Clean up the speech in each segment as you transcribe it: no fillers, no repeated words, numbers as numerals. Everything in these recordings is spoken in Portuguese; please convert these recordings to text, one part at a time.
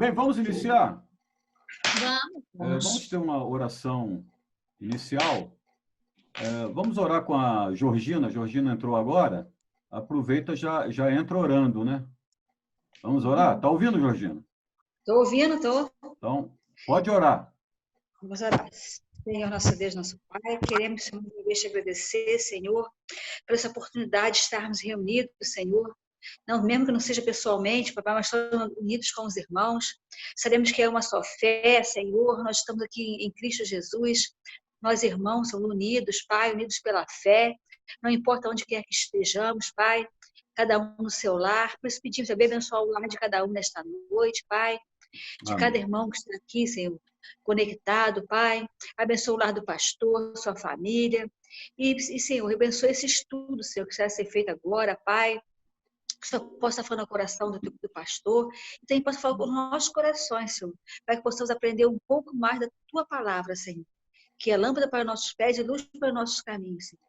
Bem, vamos iniciar? Vamos. Vamos ter uma oração inicial. Vamos orar com a Georgina. A Georgina entrou agora. Aproveita, já entra orando, né? Vamos orar? Está ouvindo, Georgina? Estou ouvindo, estou. Então, pode orar. Vamos orar. Senhor, nosso Deus, nosso Pai, queremos, Senhor, te agradecer, Senhor, por essa oportunidade de estarmos reunidos, Senhor. Não, mesmo que não seja pessoalmente, papai, mas estamos unidos com os irmãos. Sabemos que é uma só fé, Senhor. Nós estamos aqui em Cristo Jesus. Nós, irmãos, somos unidos, Pai, unidos pela fé. Não importa onde quer que estejamos, Pai, cada um no seu lar. Por isso pedimos a abençoar o lar de cada um nesta noite, Pai. De Amém. cada irmão que está aqui, Senhor, conectado, Pai. Abençoa o lar do pastor, sua família. E Senhor, abençoa esse estudo, Senhor, que vai ser feito agora, Pai. Que o Senhor possa falar no coração do pastor, e também possa falar com os nossos corações, Senhor, para que possamos aprender um pouco mais da Tua palavra, Senhor, que é lâmpada para nossos pés e luz para nossos caminhos, Senhor.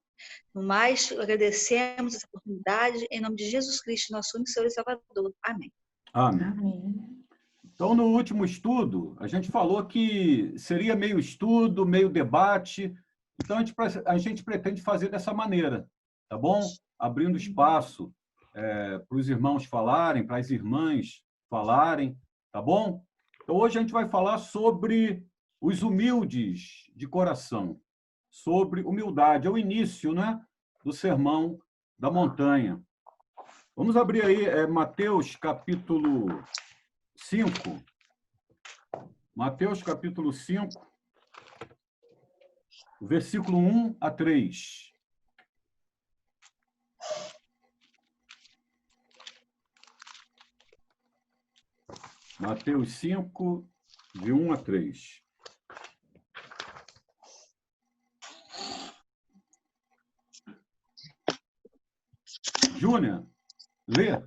No mais, agradecemos essa oportunidade, em nome de Jesus Cristo, nosso único Senhor e Salvador. Amém. Amém. Amém. Então, no último estudo, a gente falou que seria meio estudo, meio debate. Então, a gente pretende fazer dessa maneira, tá bom? Abrindo espaço para os irmãos falarem, para as irmãs falarem, tá bom? Então, hoje a gente vai falar sobre os humildes de coração, sobre humildade. É o início, né, do Sermão da Montanha. Vamos abrir aí Mateus, capítulo 5. Mateus, capítulo 5, versículo 1 a 3. Mateus 5, de 1 a 3. Júnior, lê.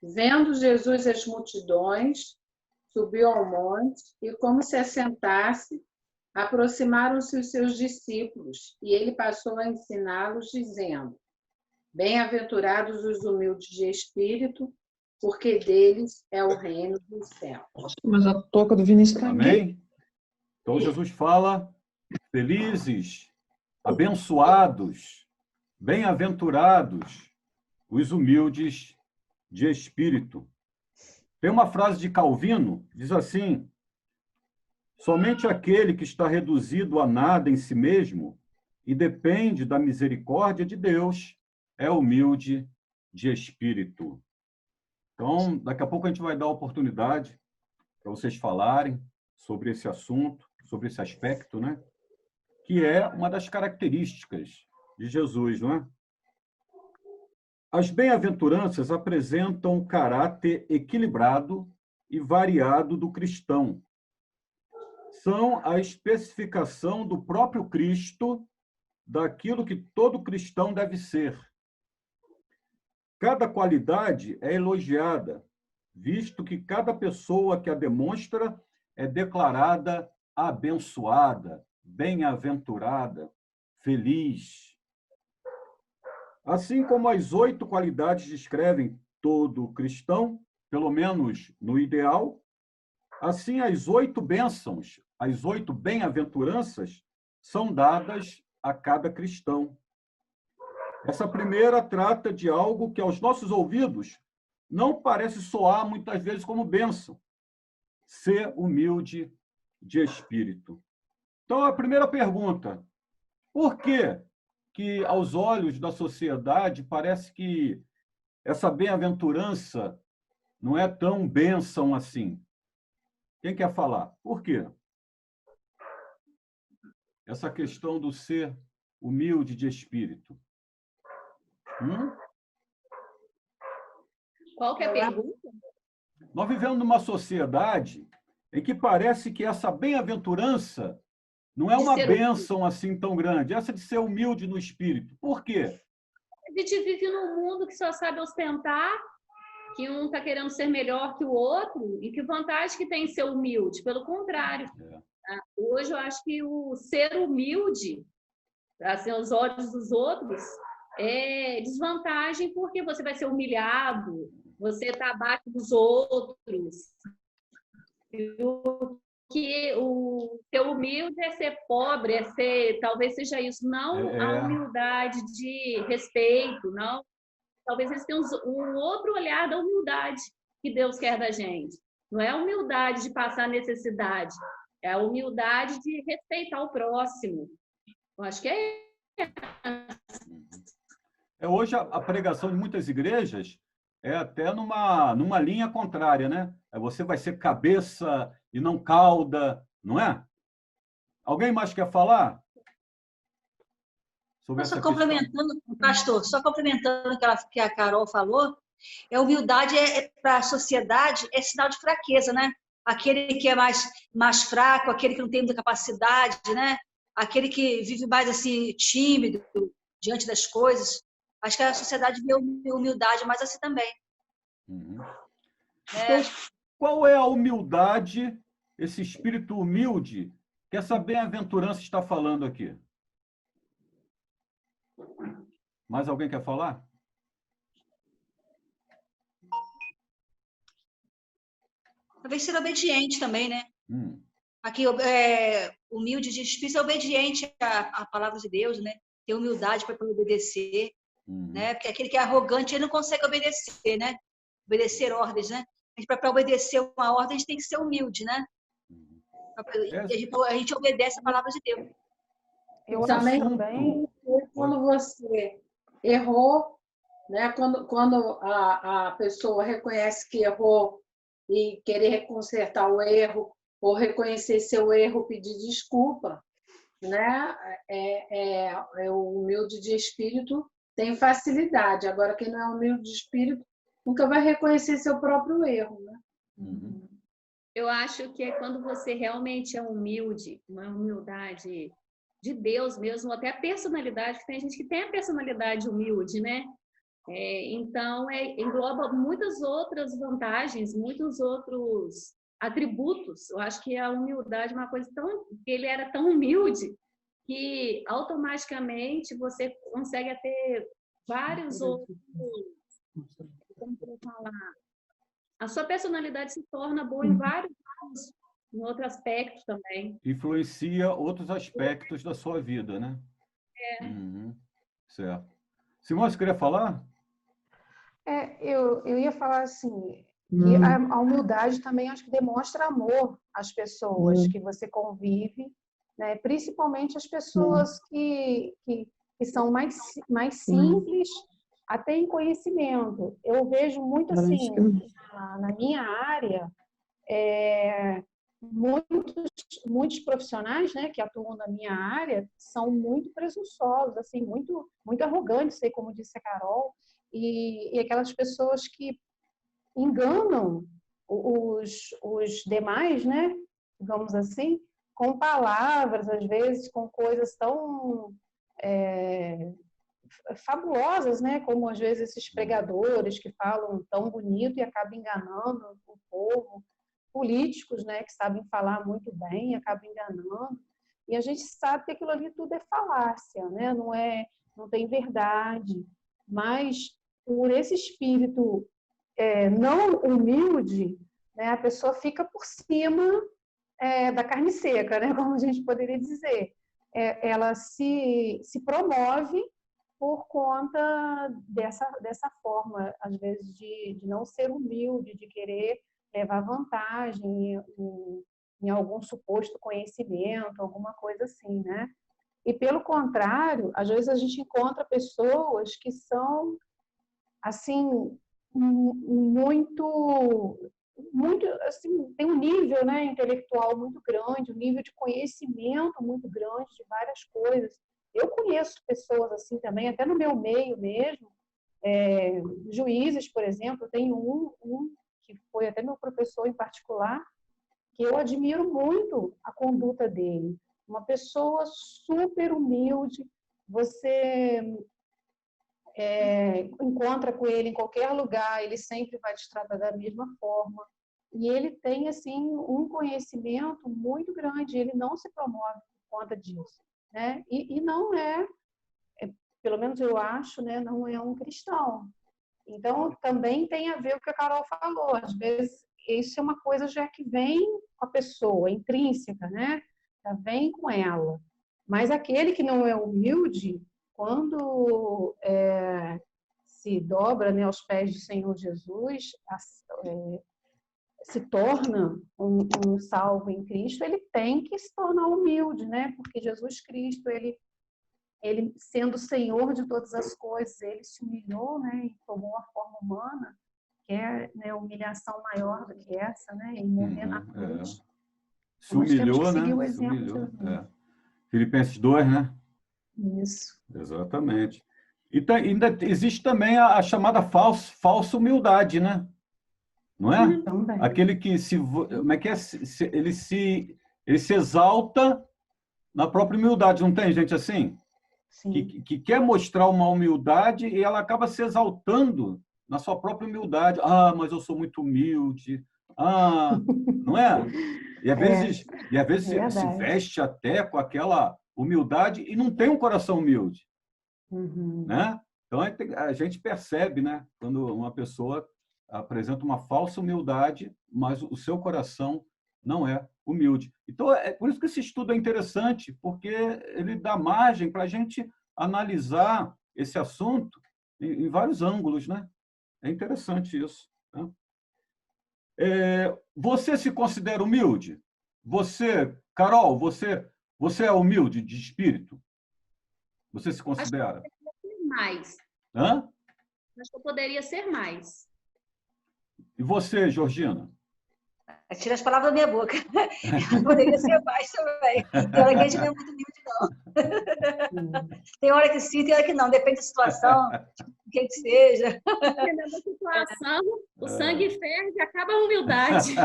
Vendo Jesus as multidões, subiu ao monte e, como se assentasse, aproximaram-se os seus discípulos, e ele passou a ensiná-los, dizendo: Bem-aventurados os humildes de espírito, porque deles é o reino dos céus. Mas a toca do Vinícius está aqui. Amém? Então, Jesus fala, felizes, abençoados, bem-aventurados os humildes de espírito. Tem uma frase de Calvino, diz assim: somente aquele que está reduzido a nada em si mesmo e depende da misericórdia de Deus é humilde de espírito. Então, daqui a pouco a gente vai dar a oportunidade para vocês falarem sobre esse assunto, sobre esse aspecto, né? Que é uma das características de Jesus, não é? As bem-aventuranças apresentam o caráter equilibrado e variado do cristão. São a especificação do próprio Cristo daquilo que todo cristão deve ser. Cada qualidade é elogiada, visto que cada pessoa que a demonstra é declarada abençoada, bem-aventurada, feliz. Assim como as 8 qualidades descrevem todo cristão, pelo menos no ideal, assim as 8 bênçãos, as 8 bem-aventuranças são dadas a cada cristão. Essa primeira trata de algo que aos nossos ouvidos não parece soar muitas vezes como bênção: ser humilde de espírito. Então, a primeira pergunta: por que aos olhos da sociedade parece que essa bem-aventurança não é tão bênção assim? Quem quer falar? Por quê? Essa questão do ser humilde de espírito. Qual que é a pergunta? Nós vivemos numa sociedade em que parece que essa bem-aventurança não é uma bênção assim tão grande, essa de ser humilde no espírito. Por quê? A gente vive num mundo que só sabe ostentar, que um está querendo ser melhor que o outro, e que vantagem que tem em ser humilde? Pelo contrário. Hoje eu acho que o ser humilde, assim, aos olhos dos outros, é desvantagem, porque você vai ser humilhado, você tá abaixo dos outros. O teu humilde é ser pobre, talvez seja isso, não a humildade de respeito, não. Talvez eles tenham um outro olhar da humildade que Deus quer da gente. Não é a humildade de passar necessidade, é a humildade de respeitar o próximo. Eu acho que é. Hoje a pregação de muitas igrejas é até numa linha contrária, né? Você vai ser cabeça e não cauda, não é? Alguém mais quer falar? Sobre essa complementando, pastor, só complementando o que a Carol falou, a humildade para a sociedade é sinal de fraqueza, né? Aquele que é mais fraco, aquele que não tem muita capacidade, né? Aquele que vive mais assim tímido diante das coisas. Acho que a sociedade vê humildade mais assim também. Uhum. Então, qual é a humildade, esse espírito humilde que essa bem-aventurança está falando aqui? Mais alguém quer falar? Talvez ser obediente também, né? Aqui, humilde de espírito é obediente à palavra de Deus, né? Ter humildade para obedecer, né? Porque aquele que é arrogante, ele não consegue obedecer, né? Obedecer ordens, né? Para obedecer uma ordem, a gente tem que ser humilde, né? A gente obedece a palavra de Deus. Eu também, quando você errou, né? Quando a pessoa reconhece que errou e querer consertar o erro, ou reconhecer seu erro, pedir desculpa, né? O humilde de espírito tem facilidade. Agora, quem não é humilde de espírito nunca vai reconhecer seu próprio erro, né? Eu acho que é quando você realmente é humilde, uma humildade de Deus mesmo, até a personalidade, que tem gente que tem a personalidade humilde, né? Então, engloba muitas outras vantagens, muitos outros atributos. Eu acho que a humildade é uma coisa ele era tão humilde que automaticamente você consegue ter vários outros, como eu falar, a sua personalidade se torna boa em vários outros aspectos também. Influencia outros aspectos da sua vida, né? Certo. Simão, você queria falar? Eu ia falar assim, que a humildade também acho que demonstra amor às pessoas que você convive, né? Principalmente as pessoas que são mais simples, até em conhecimento. Eu vejo muito assim, na minha área, muitos profissionais, né, que atuam na minha área são muito presunçosos, assim, muito arrogantes, como disse a Carol, e aquelas pessoas que enganam os demais, né, digamos assim, com palavras, às vezes com coisas tão fabulosas, né, como às vezes esses pregadores que falam tão bonito e acabam enganando o povo, políticos, né, que sabem falar muito bem, acabam enganando, e a gente sabe que aquilo ali tudo é falácia, né, não tem verdade, mas por esse espírito não humilde, né, a pessoa fica por cima da carne seca, né, como a gente poderia dizer. Ela se promove por conta dessa forma, às vezes, de não ser humilde, de querer levar vantagem em algum suposto conhecimento, alguma coisa assim, né? E, pelo contrário, às vezes a gente encontra pessoas que são, assim, muito assim, tem um nível, né, intelectual muito grande, um nível de conhecimento muito grande de várias coisas. Eu conheço pessoas assim também, até no meu meio mesmo, juízes, por exemplo, tem um que foi até meu professor em particular, que eu admiro muito a conduta dele. Uma pessoa super humilde, você encontra com ele em qualquer lugar, ele sempre vai te tratar da mesma forma. E ele tem, assim, um conhecimento muito grande, ele não se promove por conta disso, né? E não pelo menos eu acho, né, não é um cristão. Então, também tem a ver com o que a Carol falou. Às vezes, isso é uma coisa já que vem com a pessoa, intrínseca, né? Já vem com ela. Mas aquele que não é humilde, quando se dobra, né, aos pés do Senhor Jesus, se torna um salvo em Cristo, ele tem que se tornar humilde, né? Porque Jesus Cristo, ele sendo Senhor de todas as coisas, ele se humilhou, né? E tomou a forma humana, que é, né, humilhação maior do que essa, né? E morrer na cruz. Se humilhou, né? O exemplo de Jesus. Filipenses 2, né? Isso. Exatamente. E ainda existe também a chamada falsa humildade, né? Não é? Também. Aquele que como é que é? Ele se exalta na própria humildade, não tem gente assim? Que quer mostrar uma humildade e ela acaba se exaltando na sua própria humildade. Ah, mas eu sou muito humilde. Ah, não é? E às vezes se veste até com aquela humildade e não tem um coração humilde. Né? Então a gente percebe, né, quando uma pessoa apresenta uma falsa humildade, mas o seu coração não é humilde. Então é por isso que esse estudo é interessante, porque ele dá margem para a gente analisar esse assunto em vários ângulos, né? É interessante isso. Né? Você se considera humilde? Você, Carol, você é humilde de espírito? Você se considera? Mais. Hã? Acho que eu poderia ser mais. E você, Georgina? Tira as palavras da minha boca. Eu poderia ser mais também. Tem hora que a gente não é muito humilde, não. Tem hora que sim, tem hora que não. Depende da situação, o que seja. Dependendo da situação, o sangue ferve e acaba a humildade.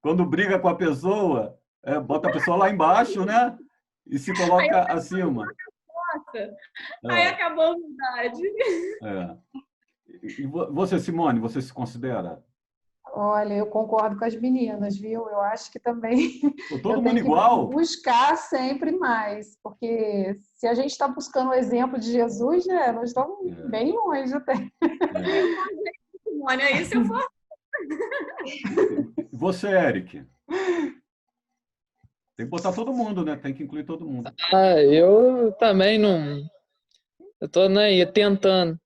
Quando briga com a pessoa, bota a pessoa lá embaixo, né? E se coloca acima. Aí acabou a humildade. E você, Simone, você se considera? Olha, eu concordo com as meninas, viu? Eu acho que também todo mundo igual? Buscar sempre mais, porque se a gente está buscando o exemplo de Jesus, né, nós estamos bem longe até. Simone, aí se eu for. Você, Eric? Tem que botar todo mundo, né? Tem que incluir todo mundo. Eu também não. Eu tô aí tentando.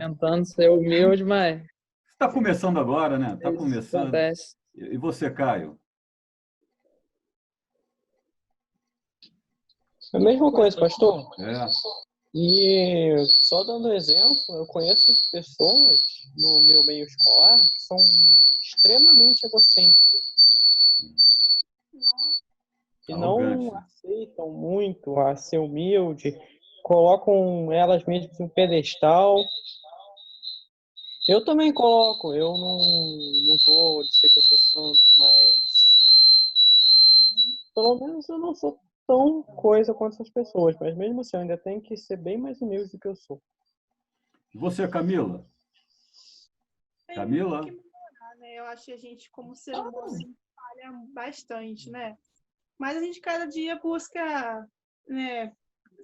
Tentando ser humilde, mas. Você está começando agora, né? Está começando. Acontece. E você, Caio? A mesma coisa, pastor. É. E só dando exemplo, eu conheço pessoas no meu meio escolar que são extremamente egocêntricas. Que não aceitam muito a ser humilde, colocam elas mesmas em um pedestal. Eu também coloco, eu não vou dizer que eu sou santo, mas pelo menos eu não sou tão coisa quanto essas pessoas, mas mesmo assim eu ainda tenho que ser bem mais humilde do que eu sou. E você, Camila? Camila? Tem que melhorar, né? Eu acho que a gente, como ser humano, falha bastante, né? Mas a gente cada dia busca, né,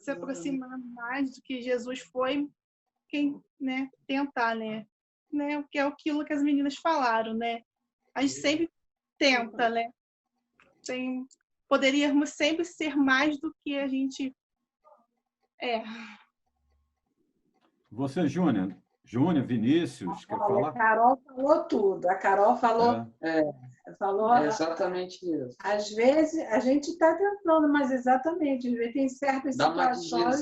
se aproximando mais do que Jesus foi, quem, né, tentar, né? Que é aquilo que as meninas falaram, né? A gente sempre tenta, né? Poderíamos sempre ser mais do que a gente é. Você, Júnior? Júnior, Vinícius, quer falar? A Carol falou tudo. A Carol falou... falou exatamente isso. Às vezes, a gente está tentando, mas exatamente, às vezes tem certas situações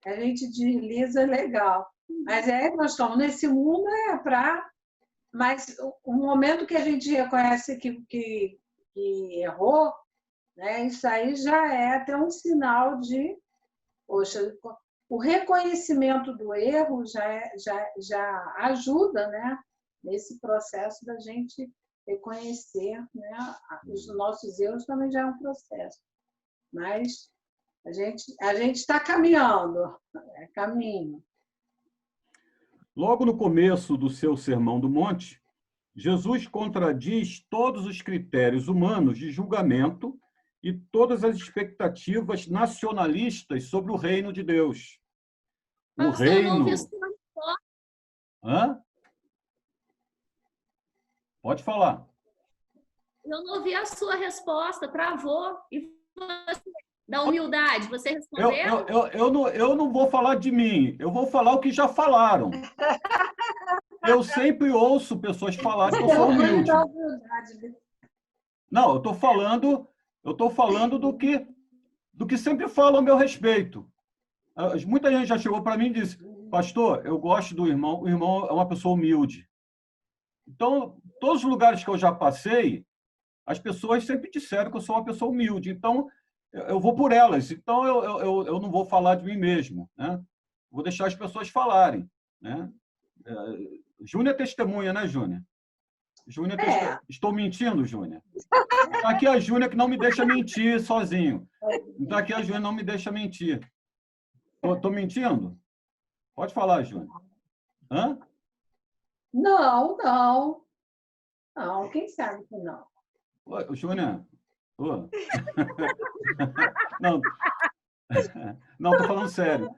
que a gente desliza legal. Mas nós estamos nesse mundo mas o momento que a gente reconhece que errou, né, isso aí já é até um sinal de... Poxa, o reconhecimento do erro já ajuda, né, nesse processo da gente reconhecer, né, os nossos erros também já é um processo. Mas a gente está caminhando, é caminho. Logo no começo do seu Sermão do Monte, Jesus contradiz todos os critérios humanos de julgamento e todas as expectativas nacionalistas sobre o reino de Deus. O Pastor, eu não reino... ouvi sua resposta. Hã? Pode falar. Eu não ouvi a sua resposta, travou. E você, da humildade, você respondeu? Eu não vou falar de mim, eu vou falar o que já falaram. Eu sempre ouço pessoas falarem que eu sou humilde. Não, eu estou falando do que sempre falam a meu respeito. Muita gente já chegou para mim e disse, pastor, eu gosto do irmão, o irmão é uma pessoa humilde. Então, todos os lugares que eu já passei, as pessoas sempre disseram que eu sou uma pessoa humilde. Então, eu vou por elas. Então, eu não vou falar de mim mesmo, né? Vou deixar as pessoas falarem, né? Júnior é testemunha, né, Júnior? Júnior Estou mentindo, Júnior? Está aqui a Júnior que não me deixa mentir sozinho. Está aqui a Júnior não me deixa mentir. Estou mentindo? Pode falar, Júnior. Hã? Não, não. Não, quem sabe que não. Ô, Júnior. Ô. Não, estou falando sério.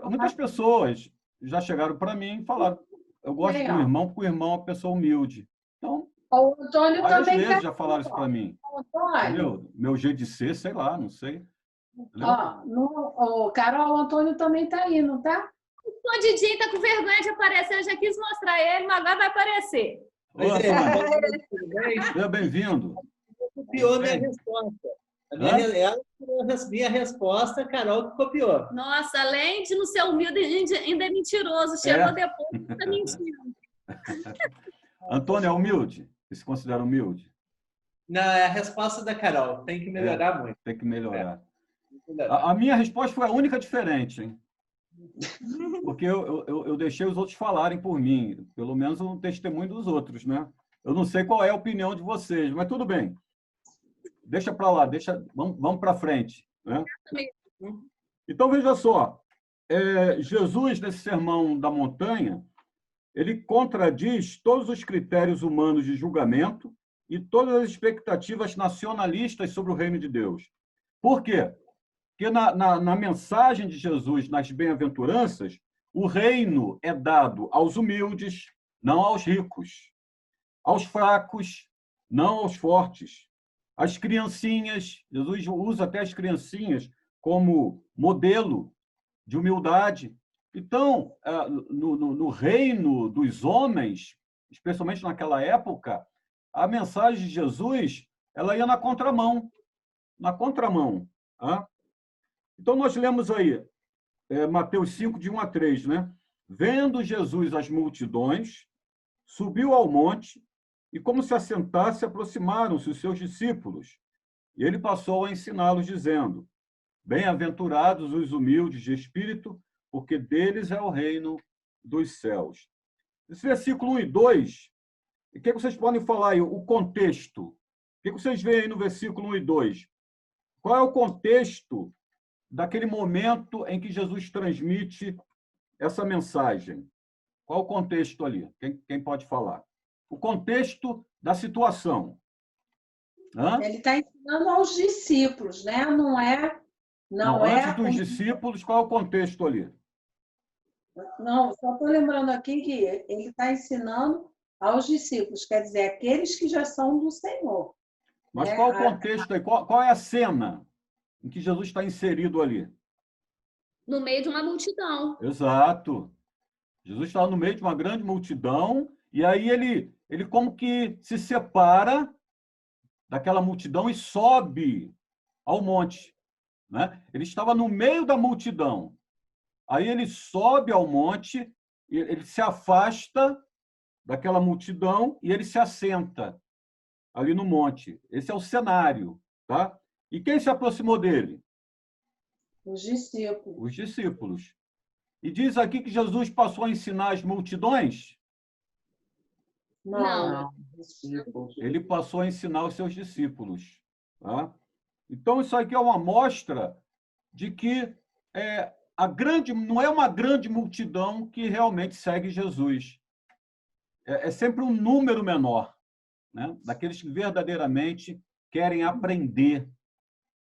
Muitas pessoas já chegaram para mim e falaram, eu gosto do irmão porque o irmão é uma pessoa humilde. Então, o Antônio várias também vezes já falaram isso para mim. Antônio. Meu jeito de ser, sei lá, não sei. Carol, o Antônio também está aí, não está? O Didinho está com vergonha de aparecer. Eu já quis mostrar ele, mas agora vai aparecer. Seja bem-vindo. Copiou minha resposta. Minha resposta, a Carol que copiou. Nossa, além de não ser humilde, ainda é mentiroso. Chegou depois e está mentindo. Antônio é humilde? Você se considera humilde? Não, é a resposta da Carol. Tem que melhorar muito. Tem que melhorar. A minha resposta foi a única diferente, hein? Porque eu deixei os outros falarem por mim, pelo menos um testemunho dos outros, né? Eu não sei qual é a opinião de vocês, mas tudo bem. Deixa para lá, vamos para frente, né? Então, veja só, Jesus, nesse Sermão da Montanha, ele contradiz todos os critérios humanos de julgamento e todas as expectativas nacionalistas sobre o reino de Deus. Por quê? Porque na mensagem de Jesus, nas bem-aventuranças, o reino é dado aos humildes, não aos ricos, aos fracos, não aos fortes, às criancinhas. Jesus usa até as criancinhas como modelo de humildade. Então, no reino dos homens, especialmente naquela época, a mensagem de Jesus ela ia na contramão. Na contramão. Tá? Então, nós lemos aí, Mateus 5, de 1 a 3, né? Vendo Jesus as multidões, subiu ao monte e, como se assentasse, aproximaram-se os seus discípulos. E ele passou a ensiná-los, dizendo, bem-aventurados os humildes de espírito, porque deles é o reino dos céus. Esse versículo 1 e 2, o que vocês podem falar aí? O contexto. O que vocês veem aí no versículo 1 e 2? Qual é o contexto daquele momento em que Jesus transmite essa mensagem? Qual o contexto ali? Quem pode falar? O contexto da situação. Hã? Ele está ensinando aos discípulos, né? Não é antes dos discípulos, qual é o contexto ali? Não, só estou lembrando aqui que ele está ensinando aos discípulos, quer dizer, aqueles que já são do Senhor. Mas qual o contexto aí? Qual é a cena em que Jesus está inserido ali? No meio de uma multidão. Exato. Jesus está no meio de uma grande multidão e aí ele como que se separa daquela multidão e sobe ao monte, né? Ele estava no meio da multidão. Aí ele sobe ao monte, ele se afasta daquela multidão e ele se assenta ali no monte. Esse é o cenário, tá? E quem se aproximou dele? Os discípulos. Os discípulos. E diz aqui que Jesus passou a ensinar as multidões? Não. Ele passou a ensinar os seus discípulos. Tá? Então, isso aqui é uma amostra de que não é uma grande multidão que realmente segue Jesus. É sempre um número menor, né? Daqueles que verdadeiramente querem aprender,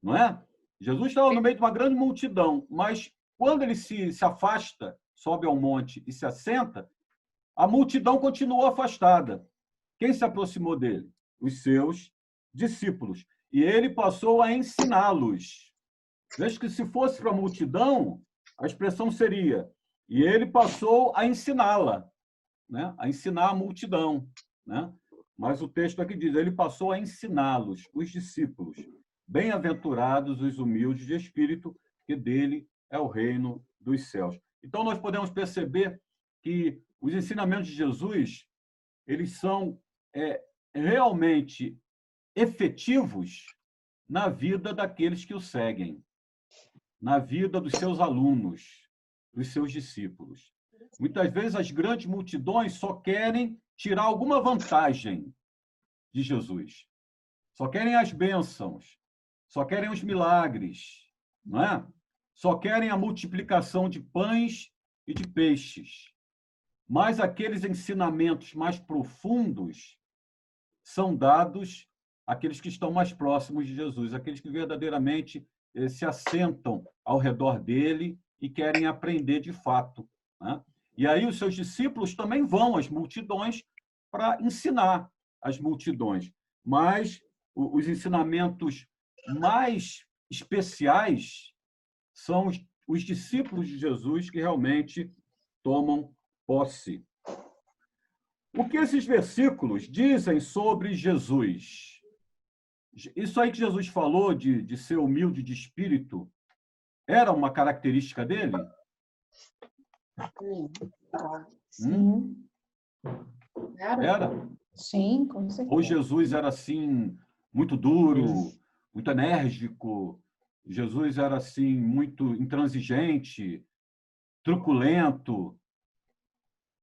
não é? Jesus estava no meio de uma grande multidão, mas quando ele se afasta, sobe ao monte e se assenta, a multidão continuou afastada. Quem se aproximou dele? Os seus discípulos. E ele passou a ensiná-los. Veja que se fosse para a multidão, a expressão seria: e ele passou a ensiná-la, né? A ensinar a multidão, né? Mas o texto aqui diz: ele passou a ensiná-los, os discípulos. Bem-aventurados os humildes de espírito, que dele é o reino dos céus. Então, nós podemos perceber que os ensinamentos de Jesus, eles são realmente efetivos na vida daqueles que o seguem, na vida dos seus alunos, dos seus discípulos. Muitas vezes, as grandes multidões só querem tirar alguma vantagem de Jesus. Só querem as bênçãos, só querem os milagres, não é? Só querem a multiplicação de pães e de peixes. Mas aqueles ensinamentos mais profundos são dados àqueles que estão mais próximos de Jesus, aqueles que verdadeiramente se assentam ao redor dele e querem aprender de fato, né? E aí os seus discípulos também vão às multidões para ensinar as multidões. Mas os ensinamentos mais especiais são os discípulos de Jesus que realmente tomam posse. O que esses versículos dizem sobre Jesus? Isso aí que Jesus falou de ser humilde de espírito, era uma característica dele? Sim. Era? Sim, com certeza. Ou Jesus era assim, muito duro, muito enérgico? Jesus era assim, muito intransigente, truculento? O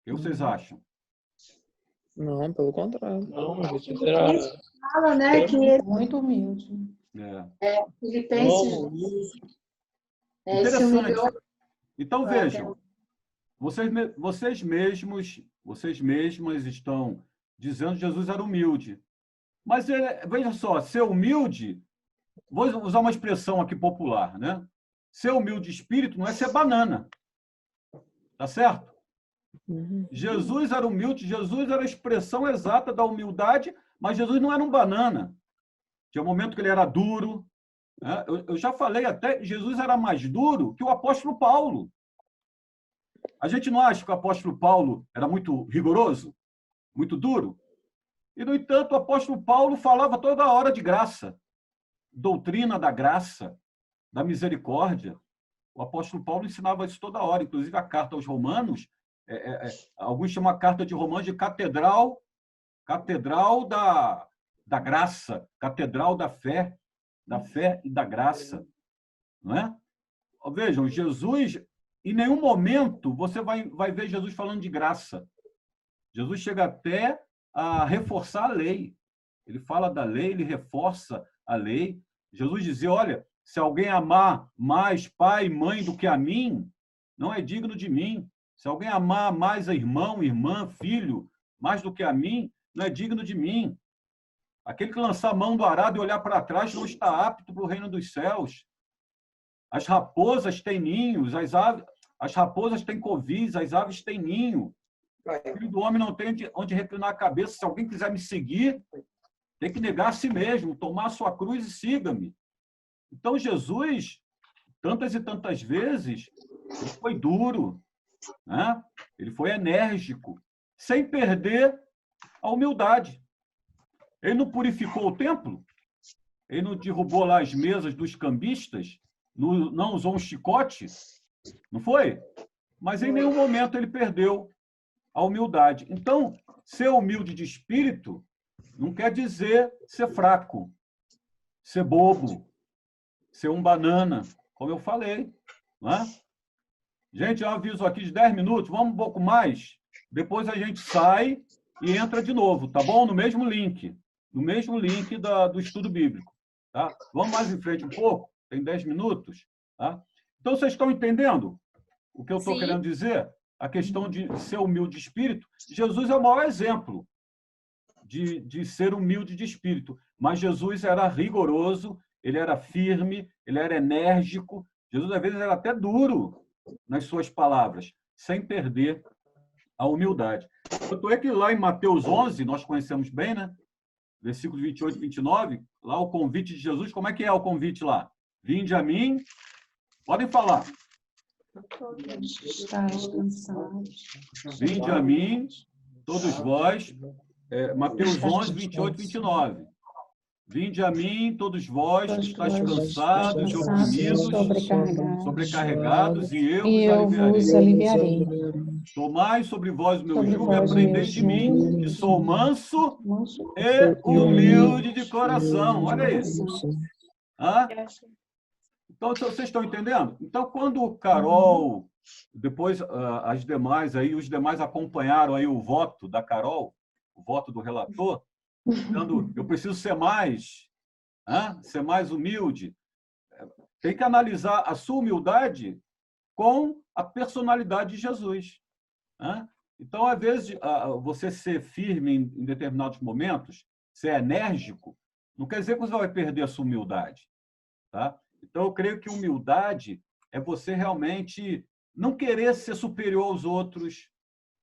que vocês acham? Não, pelo contrário. Não, Jesus era... Fala, né, que ele Muito humilde. Filipenses se humilhou. Então, vejam, vocês mesmas estão dizendo que Jesus era humilde. Mas, veja só, ser humilde, vou usar uma expressão aqui popular, né? Ser humilde de espírito não é ser banana. Tá certo? Jesus era humilde, Jesus era a expressão exata da humildade, mas Jesus não era um banana. Tinha um momento que ele era duro, né? Eu já falei até, Jesus era mais duro que o apóstolo Paulo. A gente não acha que o apóstolo Paulo era muito rigoroso, muito duro? E, no entanto, o apóstolo Paulo falava toda hora de graça, doutrina da graça, da misericórdia. O apóstolo Paulo ensinava isso toda hora, inclusive a carta aos Romanos, alguns chamam a carta de Romanos de catedral da graça, catedral da fé e da graça, não é? Vejam, Jesus, em nenhum momento você vai ver Jesus falando de graça. Jesus chega até a reforçar a lei. Ele fala da lei, ele reforça a lei. Jesus dizia: olha, se alguém amar mais pai e mãe do que a mim, não é digno de mim. Se alguém amar mais a irmão, irmã, filho, mais do que a mim, não é digno de mim. Aquele que lançar a mão do arado e olhar para trás não está apto para o reino dos céus. As raposas têm ninhos, as raposas têm covis, as aves têm ninho. O filho do homem não tem onde reclinar a cabeça. Se alguém quiser me seguir, tem que negar a si mesmo, tomar a sua cruz e siga-me. Então, Jesus, tantas e tantas vezes, ele foi duro, né? Ele foi enérgico, sem perder a humildade. Ele não purificou o templo? Ele não derrubou lá as mesas dos cambistas? Não usou um chicote? Não foi? Mas em nenhum momento ele perdeu a humildade. Então, ser humilde de espírito não quer dizer ser fraco, ser bobo, ser um banana, como eu falei, não é? Gente, eu aviso aqui de 10 minutos, vamos um pouco mais, depois a gente sai e entra de novo, tá bom? No mesmo link do estudo bíblico, tá? Vamos mais em frente um pouco, tem 10 minutos, tá? Então, vocês estão entendendo o que eu estou querendo dizer? A questão de ser humilde de espírito. Jesus é o maior exemplo de ser humilde de espírito. Mas Jesus era rigoroso, ele era firme, ele era enérgico. Jesus, às vezes, era até duro nas suas palavras, sem perder a humildade. Tanto é que lá em Mateus 11, nós conhecemos bem, né? Versículos 28 e 29, lá o convite de Jesus, como é que é o convite lá? Vinde a mim, podem falar. Estáis cansados. Vinde a mim, todos vós, Mateus 11, 28 e 29. Vinde a mim, todos vós que estáis cansados e oprimidos, sobrecarregados, e eu vos aliviarei. Tomai sobre vós o meu jugo e aprendei de mim, que sou manso e humilde de coração. Olha aí. Então, vocês estão entendendo? Então, quando Carol, depois as demais aí, os demais acompanharam aí o voto da Carol, o voto do relator, dizendo, eu preciso ser mais humilde. Tem que analisar a sua humildade com a personalidade de Jesus. Então, às vezes, você ser firme em determinados momentos, ser enérgico, não quer dizer que você vai perder a sua humildade. Tá? Então, eu creio que humildade é você realmente não querer ser superior aos outros,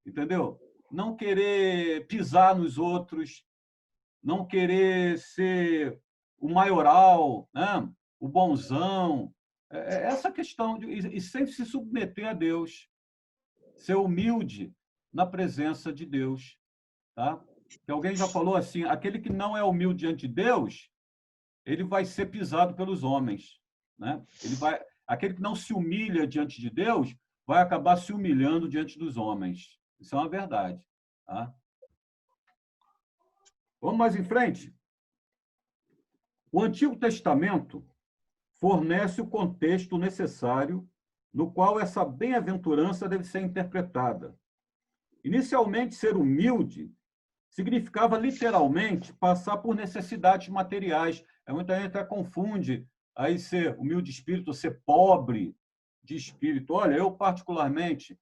entendeu? Não querer pisar nos outros, não querer ser o maioral, né? O bonzão. Essa questão e sempre se submeter a Deus, ser humilde na presença de Deus. Tá? Que alguém já falou assim, aquele que não é humilde diante de Deus, ele vai ser pisado pelos homens. Né? Aquele que não se humilha diante de Deus vai acabar se humilhando diante dos homens. Isso é uma verdade. Tá? Vamos mais em frente? O Antigo Testamento fornece o contexto necessário no qual essa bem-aventurança deve ser interpretada. Inicialmente, ser humilde significava literalmente passar por necessidades materiais. Muita gente até confunde aí ser humilde de espírito, ser pobre de espírito. Olha, eu particularmente,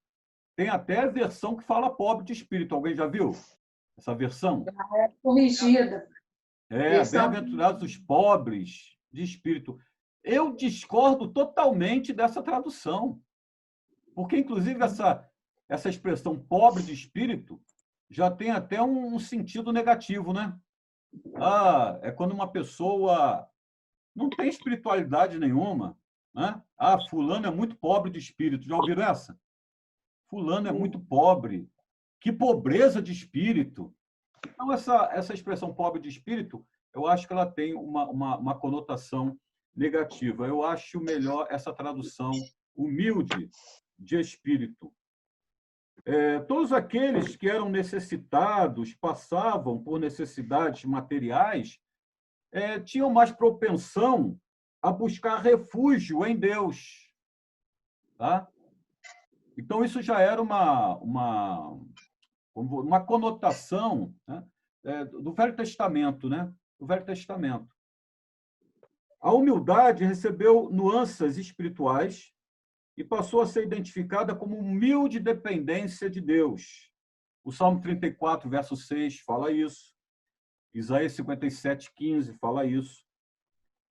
tem até versão que fala pobre de espírito. Alguém já viu essa versão? Corrigida. Bem-aventurados os pobres de espírito. Eu discordo totalmente dessa tradução. Porque, inclusive, essa expressão pobre de espírito já tem até um sentido negativo, né? É quando uma pessoa não tem espiritualidade nenhuma, né? Fulano é muito pobre de espírito. Já ouviram essa? Fulano é muito pobre. Que pobreza de espírito. Então, essa expressão pobre de espírito, eu acho que ela tem uma conotação negativa. Eu acho melhor essa tradução humilde de espírito. Todos aqueles que eram necessitados, passavam por necessidades materiais, tinham mais propensão a buscar refúgio em Deus. Tá? Então, isso já era uma conotação, né, do Velho Testamento, né? Do Velho Testamento. A humildade recebeu nuances espirituais e passou a ser identificada como humilde dependência de Deus. O Salmo 34, verso 6, fala isso. Isaías 57, 15, fala isso.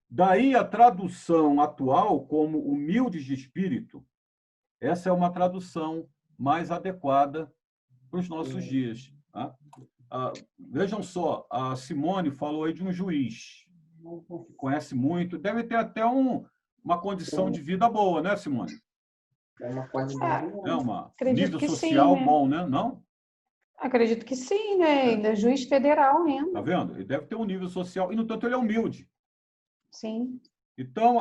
Daí a tradução atual como humildes de espírito, essa é uma tradução mais adequada para os nossos dias. Tá? Vejam só, a Simone falou aí de um juiz, que conhece muito, deve ter até uma condição de vida boa, né, Simone? Nível que social sim, né? bom, né? Não? Acredito que sim, né? Ainda é juiz federal mesmo. Tá vendo? Ele deve ter um nível social, e, no entanto, ele é humilde. Sim. Então,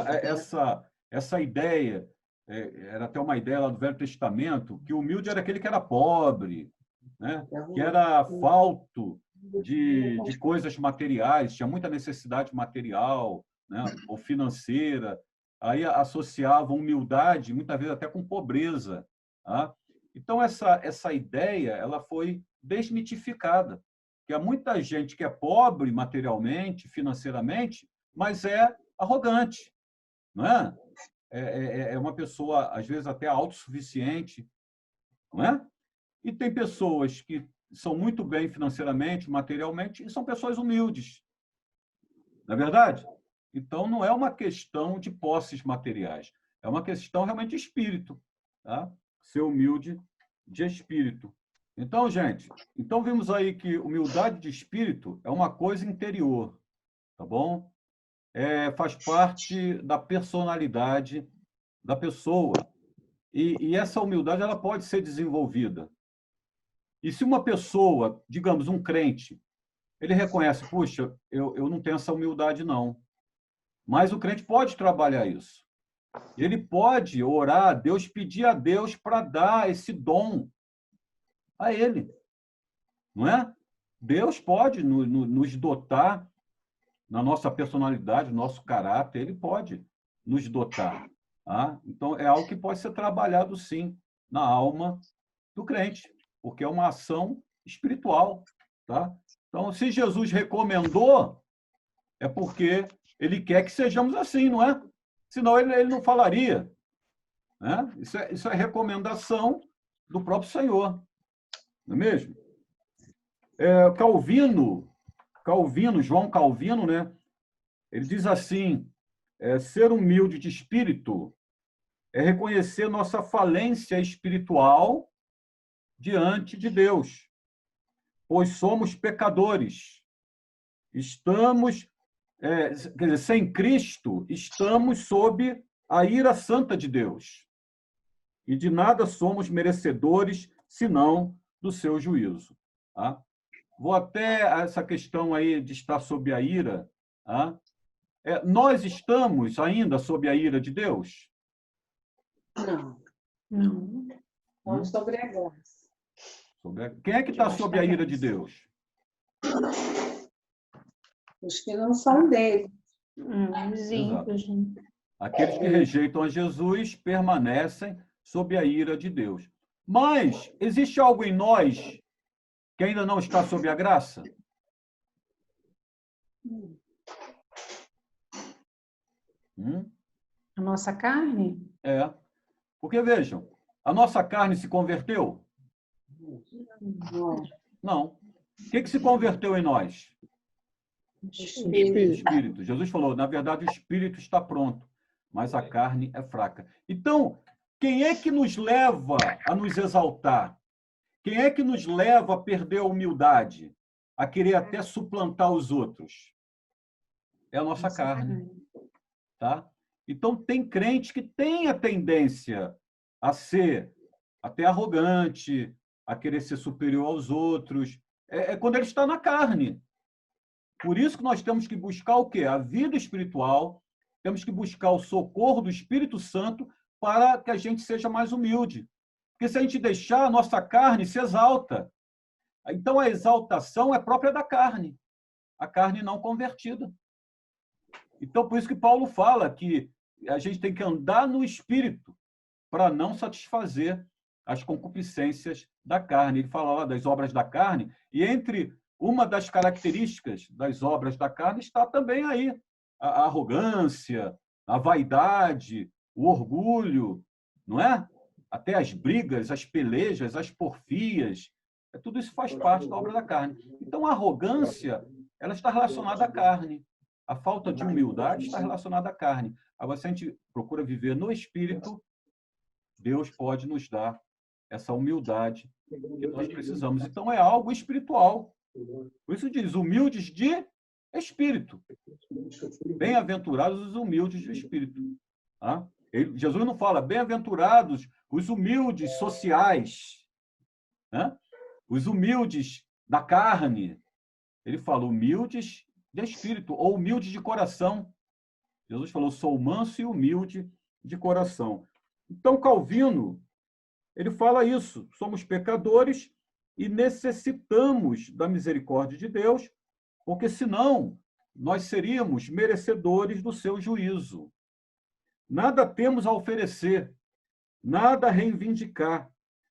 essa ideia, era até uma ideia lá do Velho Testamento, que o humilde era aquele que era pobre, né? Que era falto de coisas materiais, tinha muita necessidade material, né? Ou financeira. Aí associavam humildade, muitas vezes até com pobreza. Tá? Então, essa ideia ela foi desmitificada. Que há muita gente que é pobre materialmente, financeiramente, mas é arrogante. Não é? É uma pessoa, às vezes, até autossuficiente. Não é? E tem pessoas que são muito bem financeiramente, materialmente, e são pessoas humildes. Não é verdade? Então, não é uma questão de posses materiais, é uma questão realmente de espírito, tá? Ser humilde de espírito. Então, gente, vimos aí que humildade de espírito é uma coisa interior, tá bom? Faz parte da personalidade da pessoa. E essa humildade ela pode ser desenvolvida. E se uma pessoa, digamos, um crente, ele reconhece, puxa, eu não tenho essa humildade, não. Mas o crente pode trabalhar isso. Ele pode orar a Deus, pedir a Deus para dar esse dom a ele. Não é? Deus pode nos dotar na nossa personalidade, no nosso caráter, ele pode nos dotar. Tá? Então, é algo que pode ser trabalhado, sim, na alma do crente, porque é uma ação espiritual. Tá? Então, se Jesus recomendou, é porque ele quer que sejamos assim, não é? Senão ele não falaria. Né? Isso é recomendação do próprio Senhor. Não é mesmo? João Calvino, né? Ele diz assim, ser humilde de espírito é reconhecer nossa falência espiritual diante de Deus, pois somos pecadores. Estamos, quer dizer, sem Cristo, estamos sob a ira santa de Deus. E de nada somos merecedores, senão do seu juízo. Tá? Vou até essa questão aí de estar sob a ira. Tá? Nós estamos ainda sob a ira de Deus? Não. Estamos sobre a graça. Quem é que está sob a ira de Deus? Os que não são dele. Os ímpios. Aqueles que rejeitam a Jesus permanecem sob a ira de Deus. Mas existe algo em nós que ainda não está sob a graça? A nossa carne? Porque, vejam, a nossa carne se converteu? Não. O que se converteu em nós? O Espírito. Jesus falou, na verdade, o Espírito está pronto, mas a carne é fraca. Então, quem é que nos leva a nos exaltar? Quem é que nos leva a perder a humildade? A querer até suplantar os outros? É a nossa carne. Tá? Então, tem crente que tem a tendência a ser até arrogante, a querer ser superior aos outros. É quando ele está na carne. Por isso que nós temos que buscar o quê? A vida espiritual, temos que buscar o socorro do Espírito Santo para que a gente seja mais humilde. Porque se a gente deixar, a nossa carne se exalta. Então, a exaltação é própria da carne, a carne não convertida. Então, por isso que Paulo fala que a gente tem que andar no Espírito para não satisfazer as concupiscências da carne. Ele fala lá das obras da carne, e entre uma das características das obras da carne está também aí a arrogância, a vaidade, o orgulho, não é? Até as brigas, as pelejas, as porfias, tudo isso faz parte da obra da carne. Então, a arrogância, ela está relacionada à carne. A falta de humildade está relacionada à carne. Agora, se a gente procura viver no Espírito, Deus pode nos dar essa humildade que nós precisamos. Então, é algo espiritual. Por isso diz, humildes de espírito. Bem-aventurados os humildes de espírito. Tá? Jesus não fala, bem-aventurados os humildes sociais, né? Os humildes da carne. Ele fala, humildes de espírito, ou humildes de coração. Jesus falou, sou manso e humilde de coração. Então, Calvino, ele fala isso, somos pecadores e necessitamos da misericórdia de Deus, porque senão nós seríamos merecedores do seu juízo. Nada temos a oferecer, nada a reivindicar,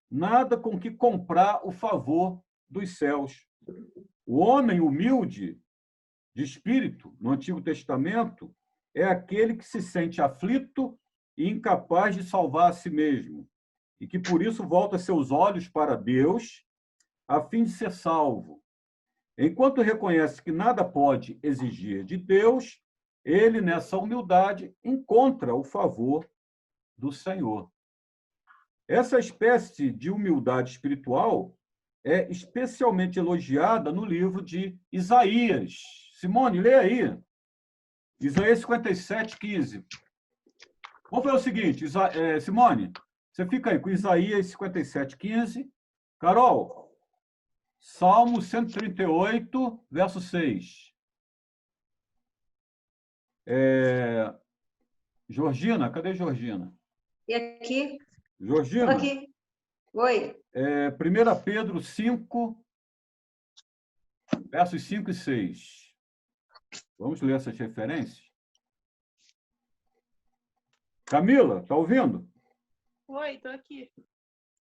nada com que comprar o favor dos céus. O homem humilde de espírito, no Antigo Testamento, é aquele que se sente aflito e incapaz de salvar a si mesmo, e que por isso volta seus olhos para Deus, a fim de ser salvo. Enquanto reconhece que nada pode exigir de Deus, ele, nessa humildade, encontra o favor do Senhor. Essa espécie de humildade espiritual é especialmente elogiada no livro de Isaías. Simone, lê aí. Isaías 57, 15. Vamos fazer o seguinte, Simone, você fica aí com Isaías 57, 15. Carol, Salmo 138, verso 6. Georgina, cadê Georgina? E aqui? Georgina? Aqui. Oi. 1 Pedro 5, versos 5 e 6. Vamos ler essas referências? Camila, tá ouvindo? Oi, tô aqui.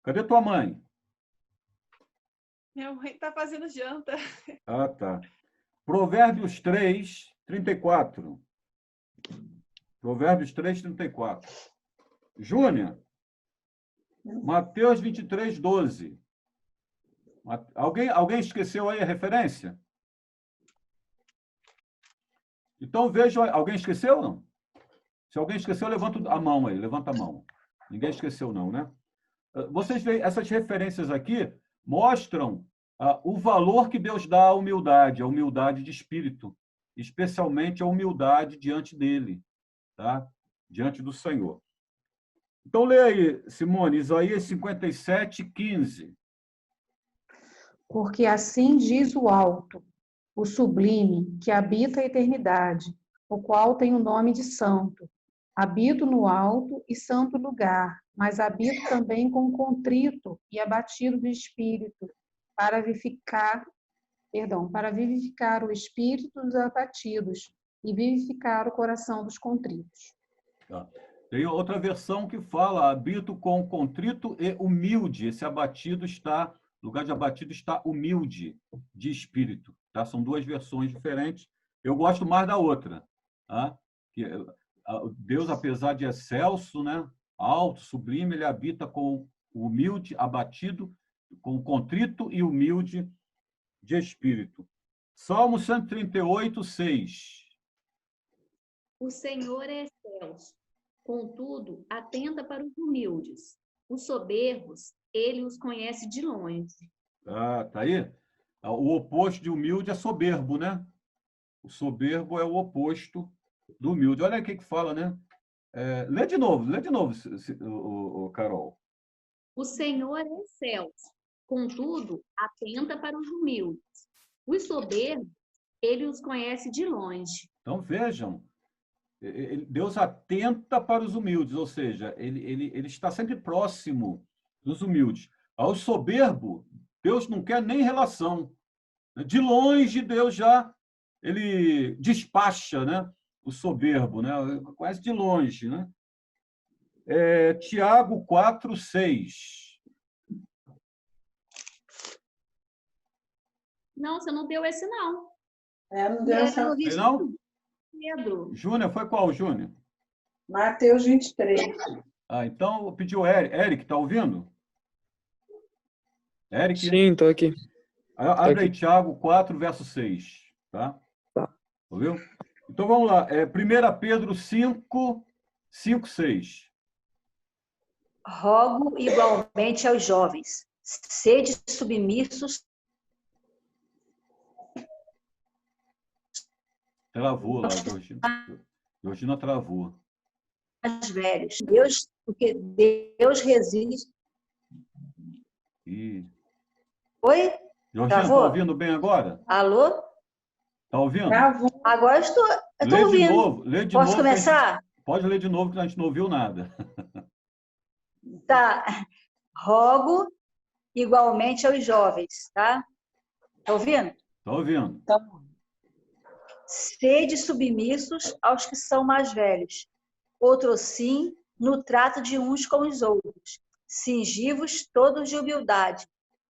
Cadê tua mãe? Minha mãe tá fazendo janta. Ah, tá. Provérbios 3, 34. Provérbios 3, 34. Júnior, Mateus 23, 12. Alguém esqueceu aí a referência? Então, veja, alguém esqueceu ou não? Se alguém esqueceu, levanta a mão aí, levanta a mão. Ninguém esqueceu não, né? Vocês veem, essas referências aqui mostram o valor que Deus dá à humildade, a humildade de espírito, especialmente a humildade diante dele, tá? Diante do Senhor. Então, lê aí, Simone, Isaías 57, 15. Porque assim diz o alto, o sublime, que habita a eternidade, o qual tem o nome de santo. Habito no alto e santo lugar, mas habito também com contrito e abatido de espírito, para vivificar o espírito dos abatidos e vivificar o coração dos contritos. Tá. Tem outra versão que fala, habito com contrito e humilde. Esse abatido está, no lugar de abatido está humilde de espírito. Tá? São duas versões diferentes. Eu gosto mais da outra. Tá? Que Deus, apesar de excelso, né? Alto, sublime, ele habita com o humilde, abatido, com contrito e humilde de espírito. Salmo 138, 6. O Senhor é excelso, contudo, atenta para os humildes. Os soberbos, ele os conhece de longe. Ah, tá aí? O oposto de humilde é soberbo, né? O soberbo é o oposto do humilde. Olha aqui que fala, né? Lê de novo, Carol. O Senhor é excelso, contudo, atenta para os humildes. Os soberbos, ele os conhece de longe. Então, vejam, Deus atenta para os humildes, ou seja, ele está sempre próximo dos humildes. Ao soberbo, Deus não quer nem relação. De longe, Deus ele despacha, né? O soberbo, né? Quase de longe, né? Tiago 4, 6. Não, você não deu esse, não. Não deu essa. Não? Pedro. Júnior, foi qual, Júnior? Mateus 23. Então, eu pedi o Eric. Eric, tá ouvindo? Eric? Sim, tô aqui. Abre aí, Tiago 4, verso 6. Tá? Tá. Ouviu? Então, vamos lá. 1 Pedro 5, 6. Rogo igualmente aos jovens, sede submissos. Travou lá, Georgina travou. Mais velhos. Porque Deus resiste. Oi? Georgina, está ouvindo bem agora? Alô? Está ouvindo? Agora eu estou ouvindo. Lê de Posso novo. começar? Pode ler de novo, que a gente não ouviu nada. Tá. Rogo igualmente aos jovens, tá? Está ouvindo? Está ouvindo. Tá bom. Sede submissos aos que são mais velhos. Outros sim, no trato de uns com os outros. Cingivos todos de humildade,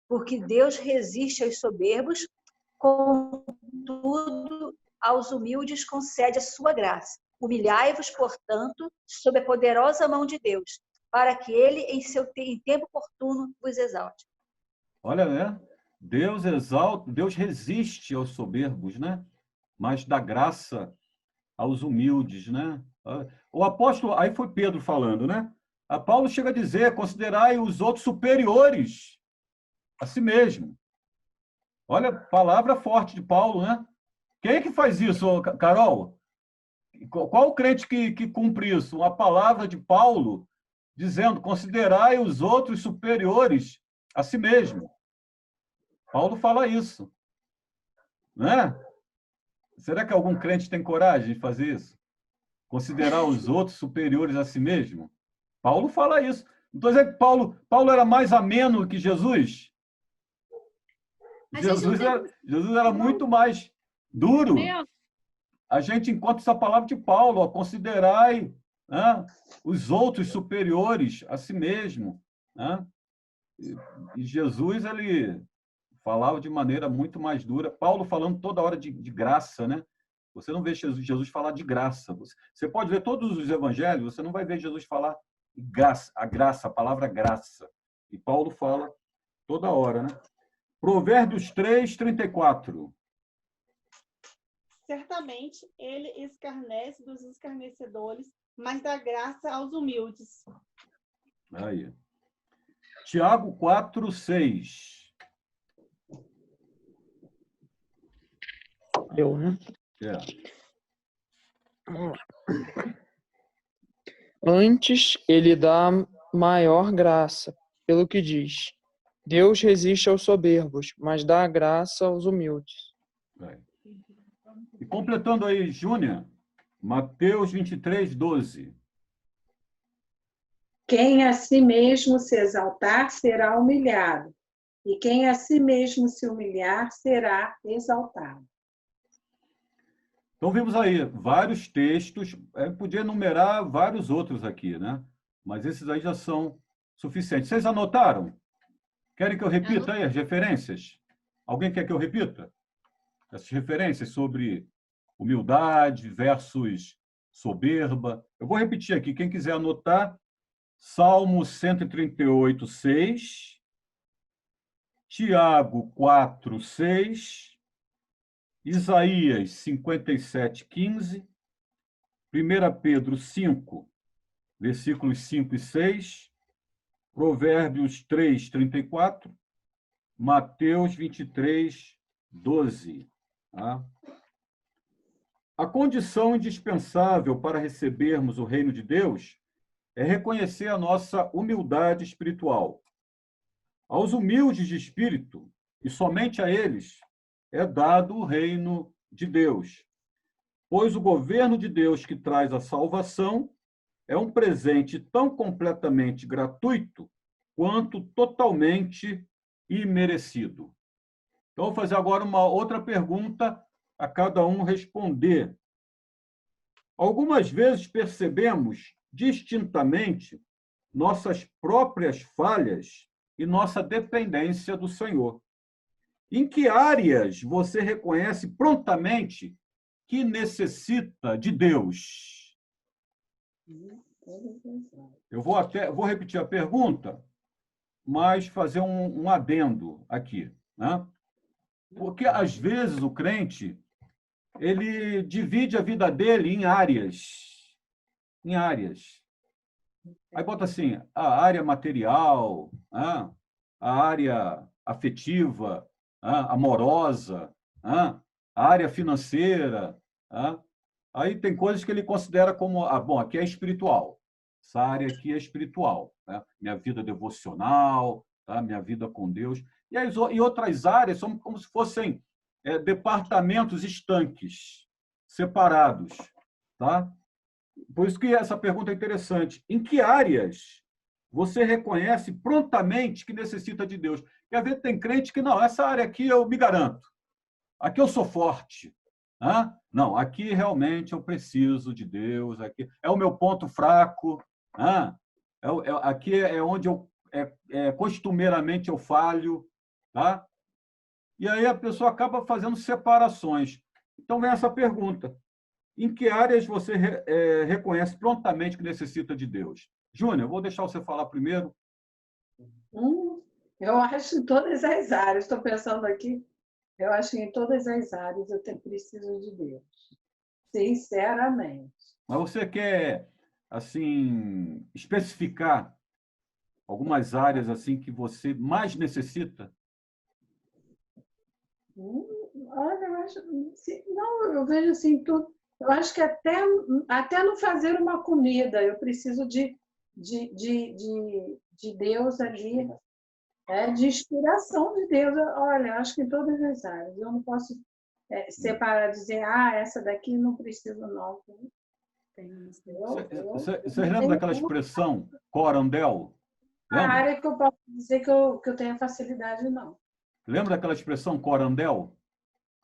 porque Deus resiste aos soberbos, contudo, aos humildes concede a sua graça. Humilhai-vos, portanto, sob a poderosa mão de Deus, para que ele, em tempo oportuno, vos exalte. Olha, né? Deus exalta, Deus resiste aos soberbos, né? Mas dá graça aos humildes, né? O apóstolo, aí foi Pedro falando, né? A Paulo chega a dizer, considerai os outros superiores a si mesmo. Olha, palavra forte de Paulo, né? Quem é que faz isso, Carol? Qual o crente que cumpre isso? Uma palavra de Paulo dizendo, considerai os outros superiores a si mesmo. Paulo fala isso, né? Será que algum crente tem coragem de fazer isso? Considerar os outros superiores a si mesmo? Paulo fala isso. Não estou dizendo que Paulo era mais ameno que Jesus? Jesus era muito mais duro. A gente encontra essa palavra de Paulo, ó, considerai, né, os outros superiores a si mesmo. Né? E Jesus, ele falava de maneira muito mais dura. Paulo falando toda hora de graça, né? Você não vê Jesus falar de graça. Você pode ver todos os evangelhos, você não vai ver Jesus falar de graça, a palavra graça. E Paulo fala toda hora, né? Provérbios 3, 34. Certamente ele escarnece dos escarnecedores, mas dá graça aos humildes. Aí. Tiago 4, 6. Eu, né? Vamos lá. Antes, ele dá maior graça, pelo que diz. Deus resiste aos soberbos, mas dá graça aos humildes. E completando aí, Júnior, Mateus 23, 12. Quem a si mesmo se exaltar será humilhado, e quem a si mesmo se humilhar será exaltado. Então, vimos aí vários textos, podia enumerar vários outros aqui, né? Mas esses aí já são suficientes. Vocês anotaram? Querem que eu repita aí as referências? Alguém quer que eu repita? Essas referências sobre humildade versus soberba. Eu vou repetir aqui, quem quiser anotar, Salmo 138, 6, Tiago 4, 6, Isaías 57, 15, 1 Pedro 5, versículos 5 e 6, Provérbios 3, 34, Mateus 23, 12. Tá? A condição indispensável para recebermos o reino de Deus é reconhecer a nossa humildade espiritual. Aos humildes de espírito, e somente a eles, é dado o reino de Deus. Pois o governo de Deus que traz a salvação é um presente tão completamente gratuito quanto totalmente imerecido. Então, vou fazer agora uma outra pergunta a cada um responder. Algumas vezes percebemos distintamente nossas próprias falhas e nossa dependência do Senhor. Em que áreas você reconhece prontamente que necessita de Deus? Eu vou repetir a pergunta, mas fazer um adendo aqui, né? Porque, às vezes, o crente ele divide a vida dele em áreas. Em áreas. Aí bota assim, a área material, a área afetiva, amorosa, a área financeira. Aí tem coisas que ele considera como, bom, aqui é espiritual. Essa área aqui é espiritual. Né? Minha vida devocional, tá? Minha vida com Deus. E outras áreas são como se fossem departamentos estanques, separados. Tá? Por isso que essa pergunta é interessante. Em que áreas você reconhece prontamente que necessita de Deus? Porque às vezes tem crente que, não, essa área aqui eu me garanto. Aqui eu sou forte. Não, aqui realmente eu preciso de Deus. Aqui é o meu ponto fraco. Aqui é onde costumeiramente eu falho. Tá? E aí a pessoa acaba fazendo separações. Então vem essa pergunta. Em que áreas você reconhece prontamente que necessita de Deus? Júnior, vou deixar você falar primeiro. Eu acho em todas as áreas, estou pensando aqui, eu acho que em todas as áreas eu preciso de Deus, sinceramente. Mas você quer, assim, especificar algumas áreas assim que você mais necessita? Olha, eu acho, não, eu vejo assim tudo. Eu acho que até no fazer uma comida eu preciso de Deus ali, de inspiração de Deus. Olha, eu acho que em todas as áreas. Eu não posso separar, dizer, essa daqui não preciso não. Vocês lembram daquela expressão corandel? A área que eu posso dizer que eu tenho facilidade, não. Lembra daquela expressão corandel?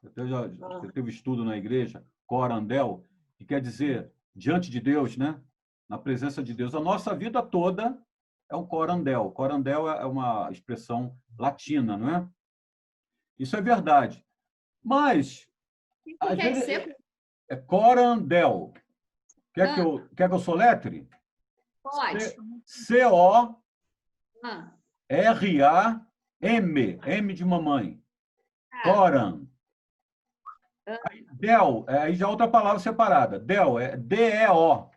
Você teve estudo na igreja, corandel, que quer dizer diante de Deus, né? Na presença de Deus. A nossa vida toda é um corandel. Corandel é uma expressão latina, não é? Isso é verdade. Mas, às vezes, é corandel. Quer que eu soletre? Pode. C-O-R-A-M. M de mamãe. Coran. Del, aí já é outra palavra separada. Del é D-E-O.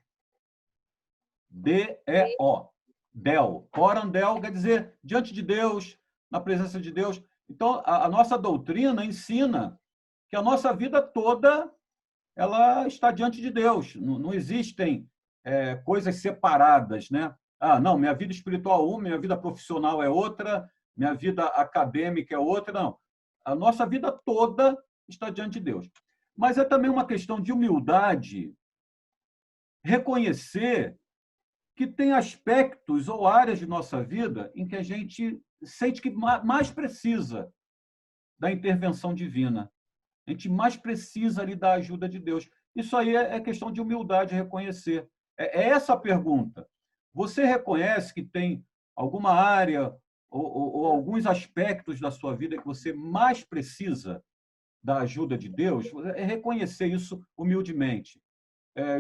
D-E-O. Del. Corandel quer dizer diante de Deus, na presença de Deus. Então, a nossa doutrina ensina que a nossa vida toda ela está diante de Deus. Não existem coisas separadas, né? Não, minha vida espiritual é uma, minha vida profissional é outra, minha vida acadêmica é outra. Não. A nossa vida toda está diante de Deus. Mas é também uma questão de humildade reconhecer que tem aspectos ou áreas de nossa vida em que a gente sente que mais precisa da intervenção divina. A gente mais precisa ali da ajuda de Deus. Isso aí é questão de humildade, reconhecer. É essa a pergunta. Você reconhece que tem alguma área ou alguns aspectos da sua vida que você mais precisa da ajuda de Deus? É reconhecer isso humildemente.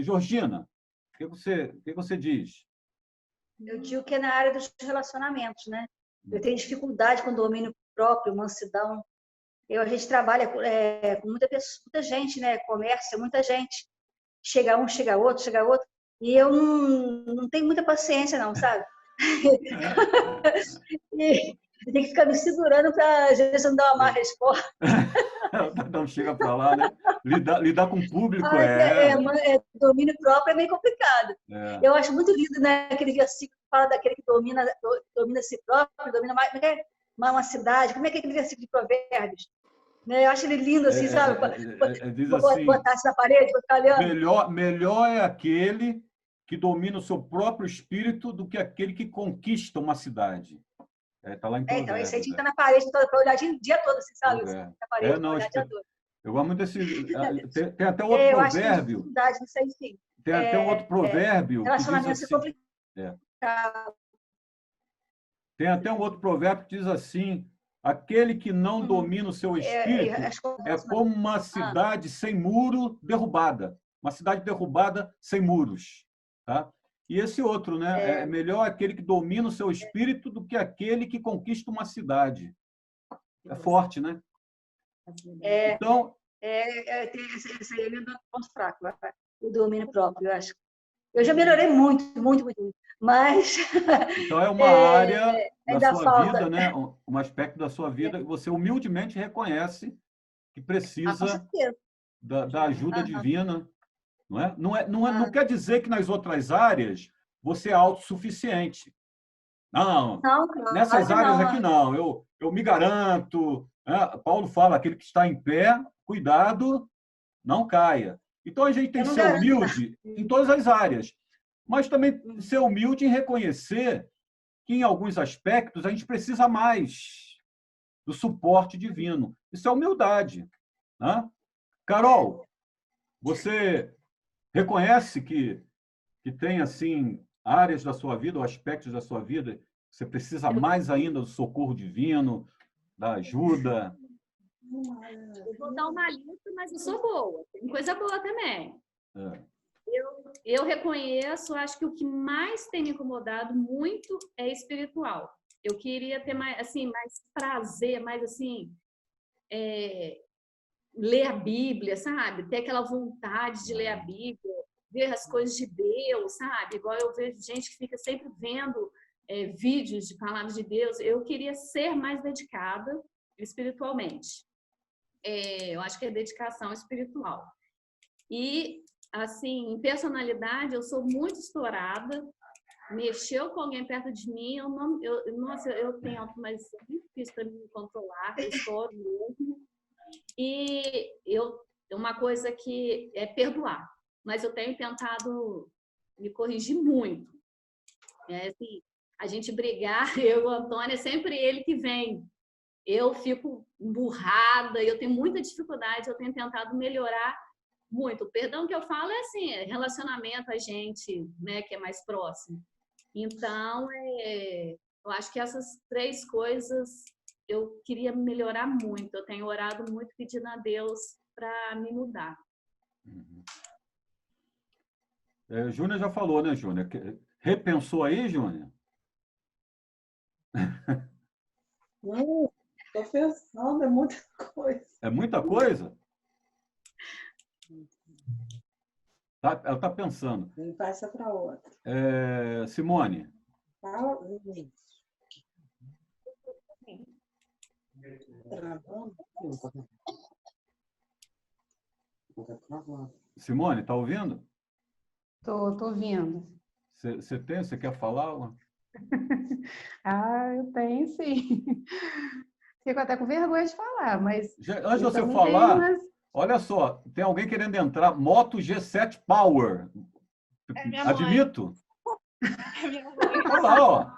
Georgina, o que você diz? Eu digo que é na área dos relacionamentos, né? Eu tenho dificuldade com o domínio próprio, mansidão. A gente trabalha com muita gente, né? Comércio, muita gente. Chega um, chega outro, e eu não tenho muita paciência, não, sabe? E eu tenho que ficar me segurando para, às vezes, não dar uma má resposta. Não chega para lá, né? Lidar com o público domínio próprio é meio complicado. Eu acho muito lindo, né? Aquele versículo que fala daquele que domina si próprio, domina mais uma cidade. Como é que é aquele versículo de Provérbios? Eu acho ele lindo, assim, sabe? Diz assim, botar-se na parede, botar olhando. Melhor é aquele que domina o seu próprio espírito do que aquele que conquista uma cidade. Está lá em Provérbios. Então, esse aí tinha que estar na parede para olhar o dia todo, assim, sabe? Na parede, não, olhar o dia todo. Eu gosto muito desse... Tem até um outro provérbio. Tem até um outro provérbio que diz assim... Tem até um outro provérbio que diz assim: aquele que não domina o seu espírito é como uma cidade sem muro derrubada. Uma cidade derrubada sem muros. Tá? E esse outro, né? É melhor aquele que domina o seu espírito do que aquele que conquista uma cidade. É forte, né? Então... Esse aí é um ponto fraco, o domínio próprio, eu acho. Eu já melhorei muito, muito, muito. Mas... Então, é uma área da sua vida, né? Um aspecto da sua vida que você humildemente reconhece que precisa da ajuda divina. Não é? Não quer dizer que nas outras áreas você é autossuficiente. Não, nessas áreas aqui não. Eu me garanto. Paulo fala, aquele que está em pé, cuidado, não caia. Então, a gente tem que ser humilde em todas as áreas. Mas também ser humilde em reconhecer que, em alguns aspectos, a gente precisa mais do suporte divino. Isso é humildade. Né? Carol, você reconhece que tem assim áreas da sua vida ou aspectos da sua vida que você precisa mais ainda do socorro divino, da ajuda? Eu vou dar uma lista, mas eu sou boa. Tem coisa boa também. Eu reconheço, acho que o que mais tem me incomodado muito é espiritual. eu queria ter mais, assim, mais prazer, mais assim, ler a Bíblia, sabe? Ter aquela vontade de ler a Bíblia, ver as coisas de Deus, sabe? Igual eu vejo gente que fica sempre vendo vídeos de palavras de Deus. Eu queria ser mais dedicada espiritualmente. Eu acho que é dedicação espiritual. E, assim, em personalidade, eu sou muito estourada. Mexeu com alguém perto de mim, nossa, eu tento, mas é muito difícil para me controlar, eu estouro mesmo. E uma coisa que é perdoar, mas eu tenho tentado me corrigir muito. Assim, a gente brigar, eu e o Antônio, é sempre ele que vem. Eu fico emburrada, eu tenho muita dificuldade, eu tenho tentado melhorar muito. O perdão que eu falo é assim, relacionamento a gente, né, que é mais próximo. Então, eu acho que essas 3 coisas eu queria melhorar muito. Eu tenho orado muito, pedindo a Deus para me mudar. Júnior já falou, né, Júnior? Repensou aí, Júnior? Não, estou pensando, é muita coisa. É muita coisa? Ela está pensando. Me passa para outra. Simone. Fala, gente. Simone, está ouvindo? Tô ouvindo. Você quer falar? Eu tenho, sim. Fico até com vergonha de falar, mas... Antes de você falar, olha só, tem alguém querendo entrar. Moto G7 Power. Admito? Olha lá, ó.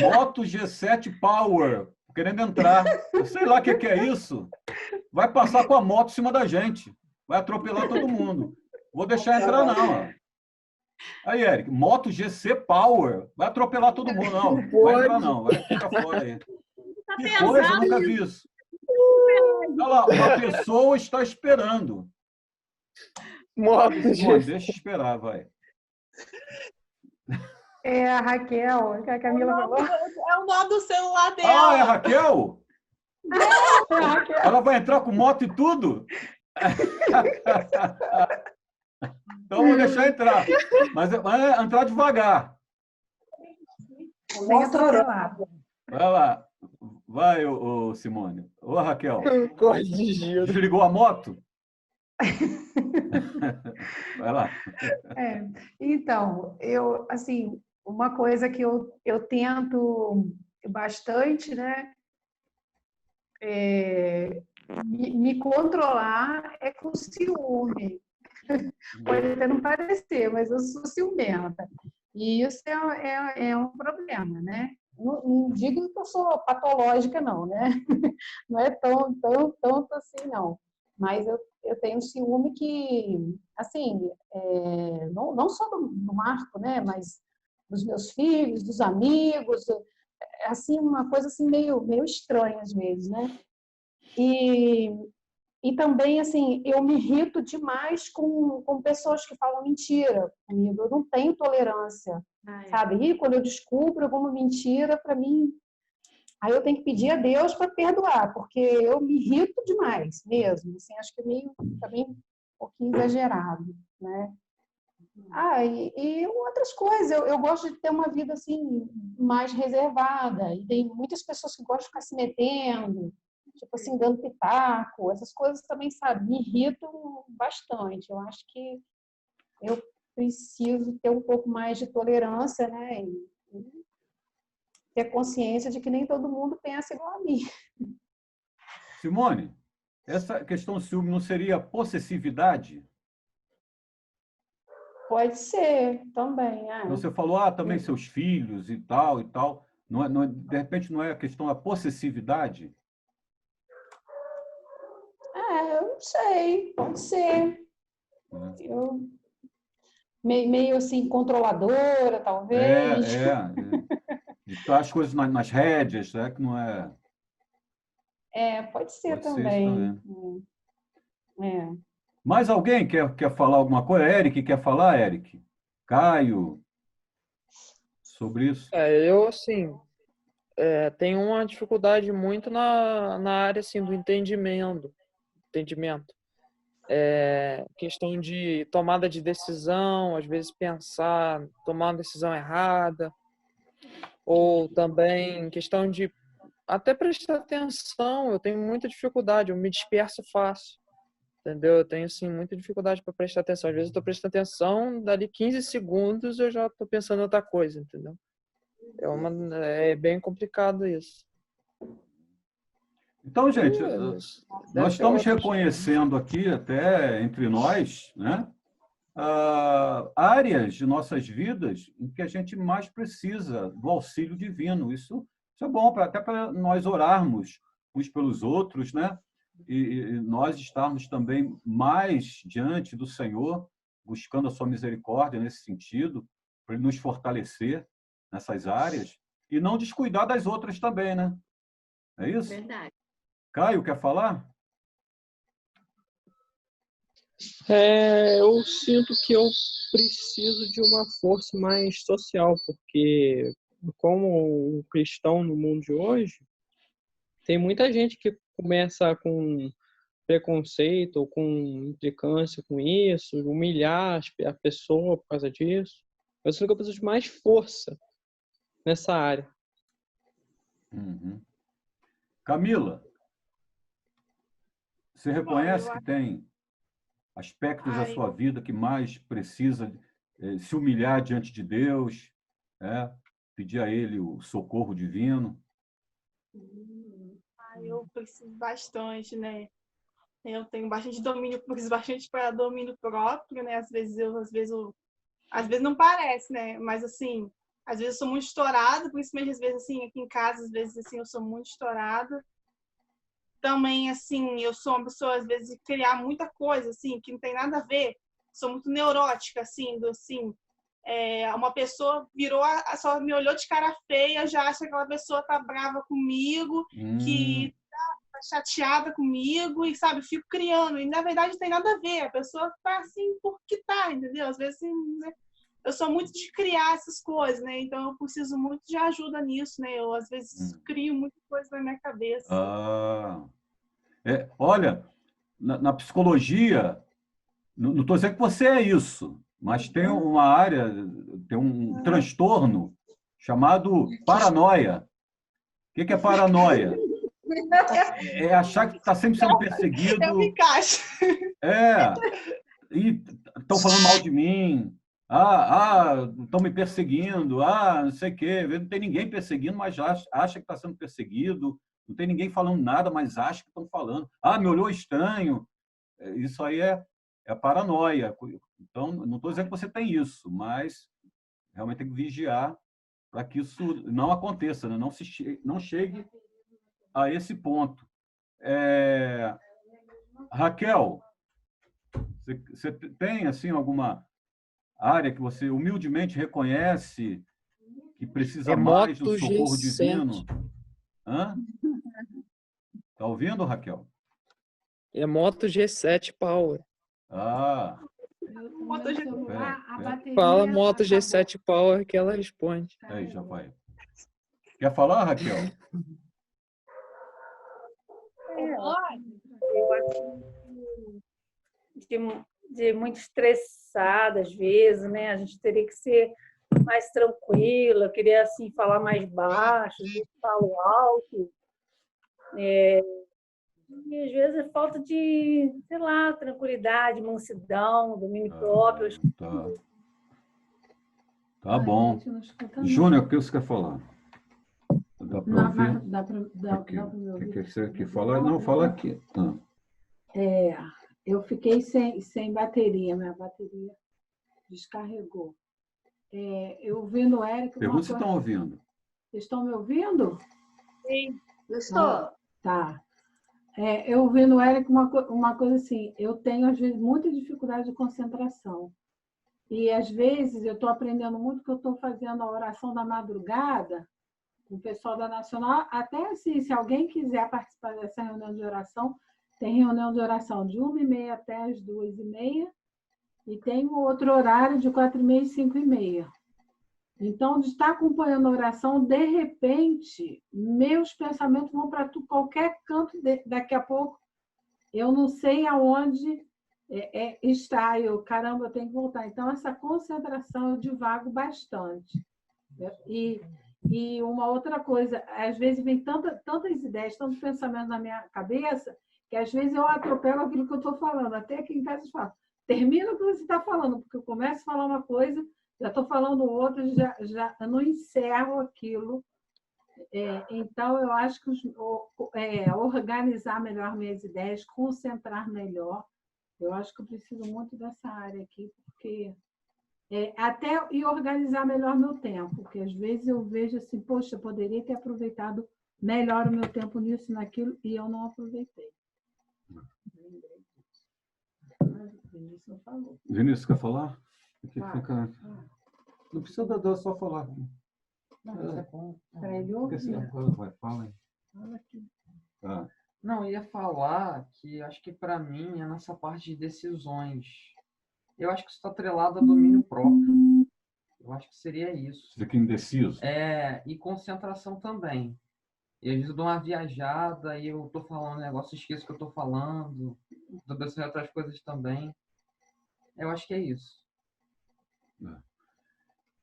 Moto G7 Power. Querendo entrar. Eu sei lá o que é isso. Vai passar com a moto em cima da gente. Vai atropelar todo mundo. Vou deixar entrar, não. Ó. Aí, Eric, Moto GC Power. Vai atropelar todo mundo, não. Vai entrar, não. Vai ficar fora aí. Que coisa, eu nunca vi isso. Olha lá, uma pessoa está esperando. Moto GC. Deixa esperar, vai. É a Raquel, que a Camila falou. É o nó do celular dela. Ah, é a Raquel? É a Raquel. Ela vai entrar com moto e tudo? Então, vou deixar entrar. Mas vai entrar devagar. Sem atropelado. Vai lá. Vai, Simone. Ô, Raquel. Corre de giro. Desligou a moto? Vai lá. Então, assim, uma coisa que eu tento bastante, né? Me controlar é com ciúme. Pode até não parecer, mas eu sou ciumenta. E isso é um problema, né? Não digo que eu sou patológica, não, né? Não é tanto assim, não. Mas eu tenho ciúme que, assim, não só do Marco, né? Mas dos meus filhos, dos amigos, assim, uma coisa assim meio estranha às vezes, né? E também, assim, eu me irrito demais com pessoas que falam mentira comigo. Eu não tenho tolerância, sabe? E quando eu descubro alguma mentira, para mim, aí eu tenho que pedir a Deus para perdoar, porque eu me irrito demais mesmo. Assim, acho que é meio também um pouquinho exagerado, né? E outras coisas. Eu gosto de ter uma vida assim mais reservada. E tem muitas pessoas que gostam de ficar se metendo, tipo assim, dando pitaco. Essas coisas também, sabe, me irritam bastante. Eu acho que eu preciso ter um pouco mais de tolerância, né? E ter consciência de que nem todo mundo pensa igual a mim. Simone, essa questão do ciúme não seria possessividade? Pode ser, também. Você falou, também seus filhos e tal e tal. De repente não é a questão da possessividade? Eu não sei, pode ser. Eu meio assim, controladora, talvez. De estar as coisas nas rédeas, né? Que não é... Pode ser também. Mais alguém quer falar alguma coisa? Eric, quer falar, Eric? Caio? Sobre isso? Eu, assim, tem uma dificuldade muito na área assim, do entendimento. Questão de tomada de decisão, às vezes pensar, tomar uma decisão errada, ou também questão de até prestar atenção. Eu tenho muita dificuldade, eu me disperso fácil, entendeu? Eu tenho assim, muita dificuldade para prestar atenção. Às vezes eu estou prestando atenção, dali 15 segundos eu já estou pensando em outra coisa, entendeu? É bem complicado isso. Então, gente, Deve nós ter estamos outros. reconhecendo aqui, até entre nós, né, áreas de nossas vidas em que a gente mais precisa do auxílio divino. Isso é bom, até para nós orarmos uns pelos outros, né? E nós estarmos também mais diante do Senhor, buscando a sua misericórdia nesse sentido, para Ele nos fortalecer nessas áreas e não descuidar das outras também, né? É isso? Verdade. Caio, quer falar? Eu sinto que eu preciso de uma força mais social, porque como um cristão no mundo de hoje, tem muita gente que começa com preconceito ou com implicância com isso, humilhar a pessoa por causa disso. Eu sinto que eu preciso de mais força nessa área. Uhum. Camila, você reconhece que tem aspectos da sua vida que mais precisa se humilhar diante de Deus, pedir a Ele o socorro divino? Eu preciso bastante, né? Eu tenho bastante domínio, preciso bastante para domínio próprio, né? Às vezes não parece, né? Mas assim, às vezes eu sou muito estourada, principalmente às vezes assim, aqui em casa, às vezes assim, eu sou muito estourada. Também assim, eu sou uma pessoa às vezes de criar muita coisa assim, que não tem nada a ver. Sou muito neurótica assim, uma pessoa só me olhou de cara feia, já acha que aquela pessoa tá brava comigo, que tá chateada comigo e, sabe, fico criando. E, na verdade, não tem nada a ver. A pessoa tá assim porque tá, entendeu? Às vezes, né, eu sou muito de criar essas coisas, né? Então, eu preciso muito de ajuda nisso, né? Eu, às vezes, crio muita coisa na minha cabeça. Olha, na psicologia, não estou dizendo que você é isso, mas tem uma área, tem um transtorno chamado paranoia. O que é paranoia? É achar que está sempre sendo perseguido. Eu me encaixo. E estão falando mal de mim. Estão me perseguindo. Não sei o quê. Não tem ninguém perseguindo, mas acha que está sendo perseguido. Não tem ninguém falando nada, mas acha que estão falando. Me olhou estranho. Isso aí é paranoia. Então, não estou dizendo que você tem isso, mas realmente tem que vigiar para que isso não aconteça, né? Não chegue a esse ponto. Raquel, você tem assim alguma área que você humildemente reconhece que precisa mais do socorro divino? Tá ouvindo, Raquel? É Moto G7 Power. Fala Moto G7 Power que ela responde. Aí, já vai. Quer falar, Raquel? Eu acho de muito estressada às vezes, né? A gente teria que ser mais tranquila, queria assim falar mais baixo, falo alto. E às vezes é falta de, sei lá, tranquilidade, mansidão, domínio próprio. Tá bom. Júnior, o que você quer falar? Dá para ouvir? Dá para me ouvir? O que você quer falar? Não, fala aqui. Eu fiquei sem bateria, minha bateria descarregou. Eu ouvi no Érico... Pergunta se estão ouvindo. Vocês estão me ouvindo? Sim, eu estou. Tá. Eu ouvi no Érico uma coisa assim, eu tenho, às vezes, muita dificuldade de concentração. E, às vezes, eu estou aprendendo muito que eu estou fazendo a oração da madrugada com o pessoal da Nacional. Até assim, se alguém quiser participar dessa reunião de oração, tem reunião de oração de 1h30 até as 2h30 e tem um outro horário de 4h30 e 5h30. Então, de estar acompanhando a oração, de repente, meus pensamentos vão para qualquer canto. Daqui a pouco, eu não sei aonde está. Caramba, eu tenho que voltar. Então, essa concentração eu divago bastante. E uma outra coisa, às vezes vem tantas ideias, tantos pensamentos na minha cabeça, que às vezes eu atropelo aquilo que eu estou falando. Até aqui em casa eu falo, termina o que você está falando, porque eu começo a falar uma coisa, já estou falando outra, já eu não encerro aquilo. Então, eu acho que organizar melhor minhas ideias, concentrar melhor, eu acho que eu preciso muito dessa área aqui, porque até e organizar melhor meu tempo, porque às vezes eu vejo assim, poxa, eu poderia ter aproveitado melhor o meu tempo nisso, naquilo, e eu não aproveitei. Lembrei disso. Mas o Vinícius não falou. Vinícius, quer falar? Fica... Não precisa só falar. Não, é bom. Para ele ouvir. Fala aí. Fala aqui. Não, eu ia falar que acho que para mim é nessa parte de decisões. Eu acho que isso está atrelado a domínio próprio. Eu acho que seria isso. Você fica indeciso? E concentração também. E às vezes eu dou uma viajada e eu estou falando um negócio, esqueço o que eu estou falando. Estou pensando em outras coisas também. Eu acho que é isso.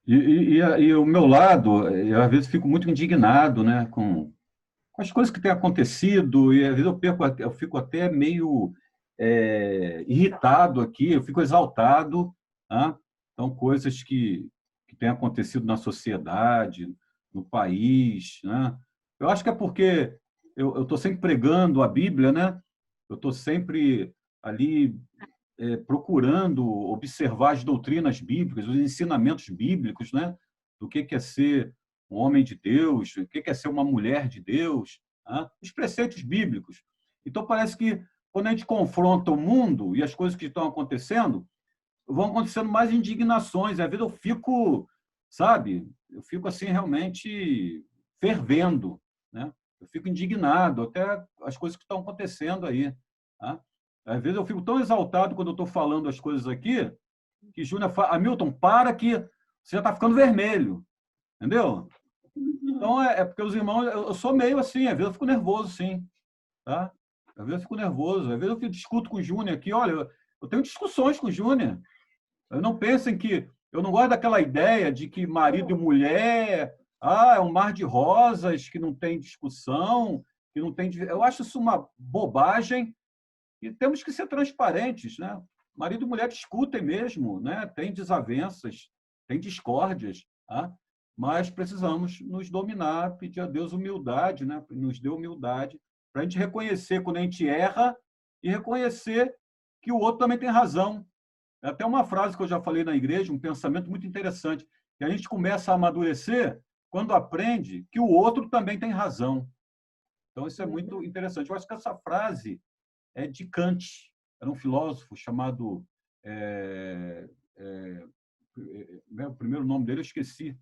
E o meu lado, eu às vezes fico muito indignado, né, com as coisas que têm acontecido, e às vezes eu fico até meio irritado aqui, eu fico exaltado. Tá? Então, coisas que têm acontecido na sociedade, no país. Né? Eu acho que é porque eu estou sempre pregando a Bíblia, né? Eu estou sempre ali procurando observar as doutrinas bíblicas, os ensinamentos bíblicos, né? Do que é ser um homem de Deus, o que é ser uma mulher de Deus, né? Os preceitos bíblicos. Então, parece que quando a gente confronta o mundo e as coisas que estão acontecendo, vão acontecendo mais indignações. Às vezes eu fico, sabe, eu fico assim realmente fervendo, né? Eu fico indignado até as coisas que estão acontecendo aí. Tá? Às vezes eu fico tão exaltado quando eu estou falando as coisas aqui, que Júnior fala, Hamilton, para que você já está ficando vermelho. Entendeu? Então, porque os irmãos, eu sou meio assim, às vezes eu fico nervoso, sim. Tá? Às vezes eu fico nervoso, às vezes eu discuto com o Júnior aqui, olha, eu tenho discussões com o Júnior. Não pensem que... Eu não gosto daquela ideia de que marido e mulher... é um mar de rosas, que não tem discussão, que não tem... Eu acho isso uma bobagem e temos que ser transparentes, né? Marido e mulher discutem mesmo, né? Tem desavenças, tem discórdias, tá? Mas precisamos nos dominar, pedir a Deus humildade, né? Nos dê humildade para a gente reconhecer quando a gente erra e reconhecer que o outro também tem razão. É até uma frase que eu já falei na igreja, um pensamento muito interessante, que a gente começa a amadurecer quando aprende que o outro também tem razão. Então, isso é muito interessante. Eu acho que essa frase é de Kant, era um filósofo chamado... o primeiro nome dele eu esqueci.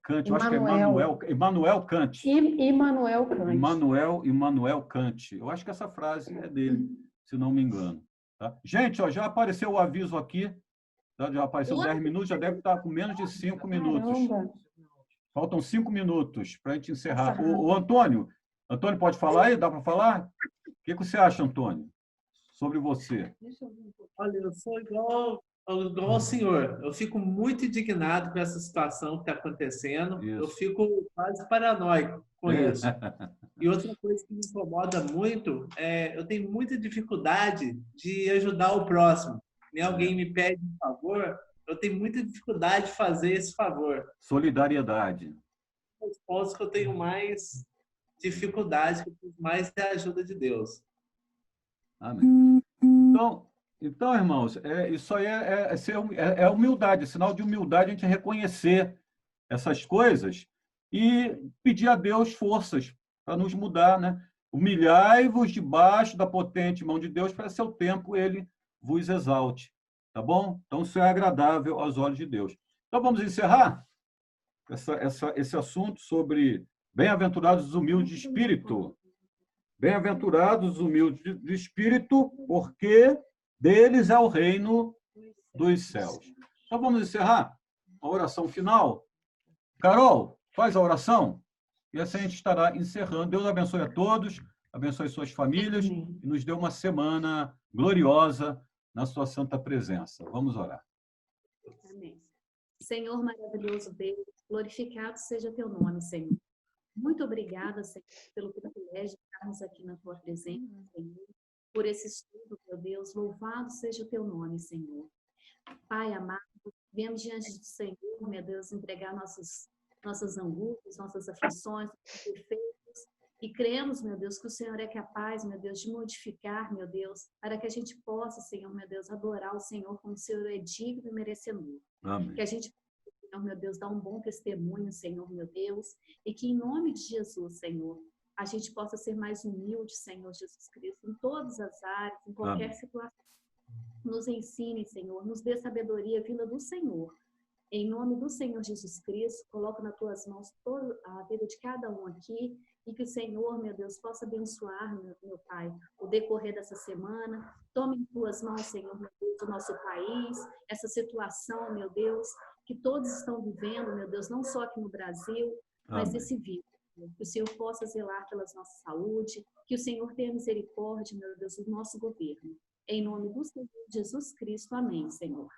Kant, eu acho que é Immanuel Kant. Immanuel Kant. Eu acho que essa frase é dele, se não me engano. Tá? Gente, já apareceu o aviso aqui, tá? Já apareceu 10 minutos, já deve estar com menos de 5 minutos. Caramba. Faltam 5 minutos para a gente encerrar. O Antônio pode falar aí? Dá para falar? O que você acha, Antônio, sobre você? Olha, eu sou igual ao senhor. Eu fico muito indignado com essa situação que está acontecendo. Isso. Eu fico quase paranoico com isso. E outra coisa que me incomoda muito eu tenho muita dificuldade de ajudar o próximo. Se alguém me pede um favor, eu tenho muita dificuldade de fazer esse favor. Solidariedade. Os pontos que eu tenho mais dificuldade, que eu preciso mais é a ajuda de Deus. Amém. Então, irmãos, isso aí é humildade, é sinal de humildade a gente reconhecer essas coisas e pedir a Deus forças para nos mudar, né? Humilhai-vos debaixo da potente mão de Deus, para seu tempo ele vos exalte. Tá bom? Então, isso é agradável aos olhos de Deus. Então, vamos encerrar esse assunto sobre bem-aventurados os humildes de espírito. Bem-aventurados os humildes de espírito, porque deles é o reino dos céus. Então, vamos encerrar? a oração final. Carol, faz a oração e assim a gente estará encerrando. Deus abençoe a todos, abençoe suas famílias e nos dê uma semana gloriosa na sua santa presença. Vamos orar. Amém. Senhor maravilhoso Deus, glorificado seja teu nome, Senhor. Muito obrigada, Senhor, pelo privilégio de estarmos aqui na tua presença, Senhor. Por esse estudo, meu Deus, louvado seja o teu nome, Senhor. Pai amado, viemos diante do Senhor, meu Deus, entregar nossas angústias, nossas aflições, nossos defeitos, e cremos, meu Deus, que o Senhor é capaz, meu Deus, de modificar, meu Deus, para que a gente possa, Senhor, meu Deus, adorar o Senhor como o Senhor é digno e merecedor. Amém. Que a gente, Senhor, meu Deus, dar um bom testemunho, Senhor, meu Deus, e que em nome de Jesus, Senhor, a gente possa ser mais humilde, Senhor Jesus Cristo, em todas as áreas, em qualquer Amém. situação. Nos ensine, Senhor, nos dê sabedoria vinda do Senhor. Em nome do Senhor Jesus Cristo, coloco nas tuas mãos toda a vida de cada um aqui e que o Senhor, meu Deus, possa abençoar, meu Pai, o decorrer dessa semana. Tome em tuas mãos, Senhor, meu Deus, o nosso país, essa situação, meu Deus, que todos estão vivendo, meu Deus, não só aqui no Brasil, mas Amém. esse vírus. Que o Senhor possa zelar pela nossa saúde, que o Senhor tenha misericórdia, meu Deus, do nosso governo. Em nome do Senhor Jesus Cristo, amém, Senhor.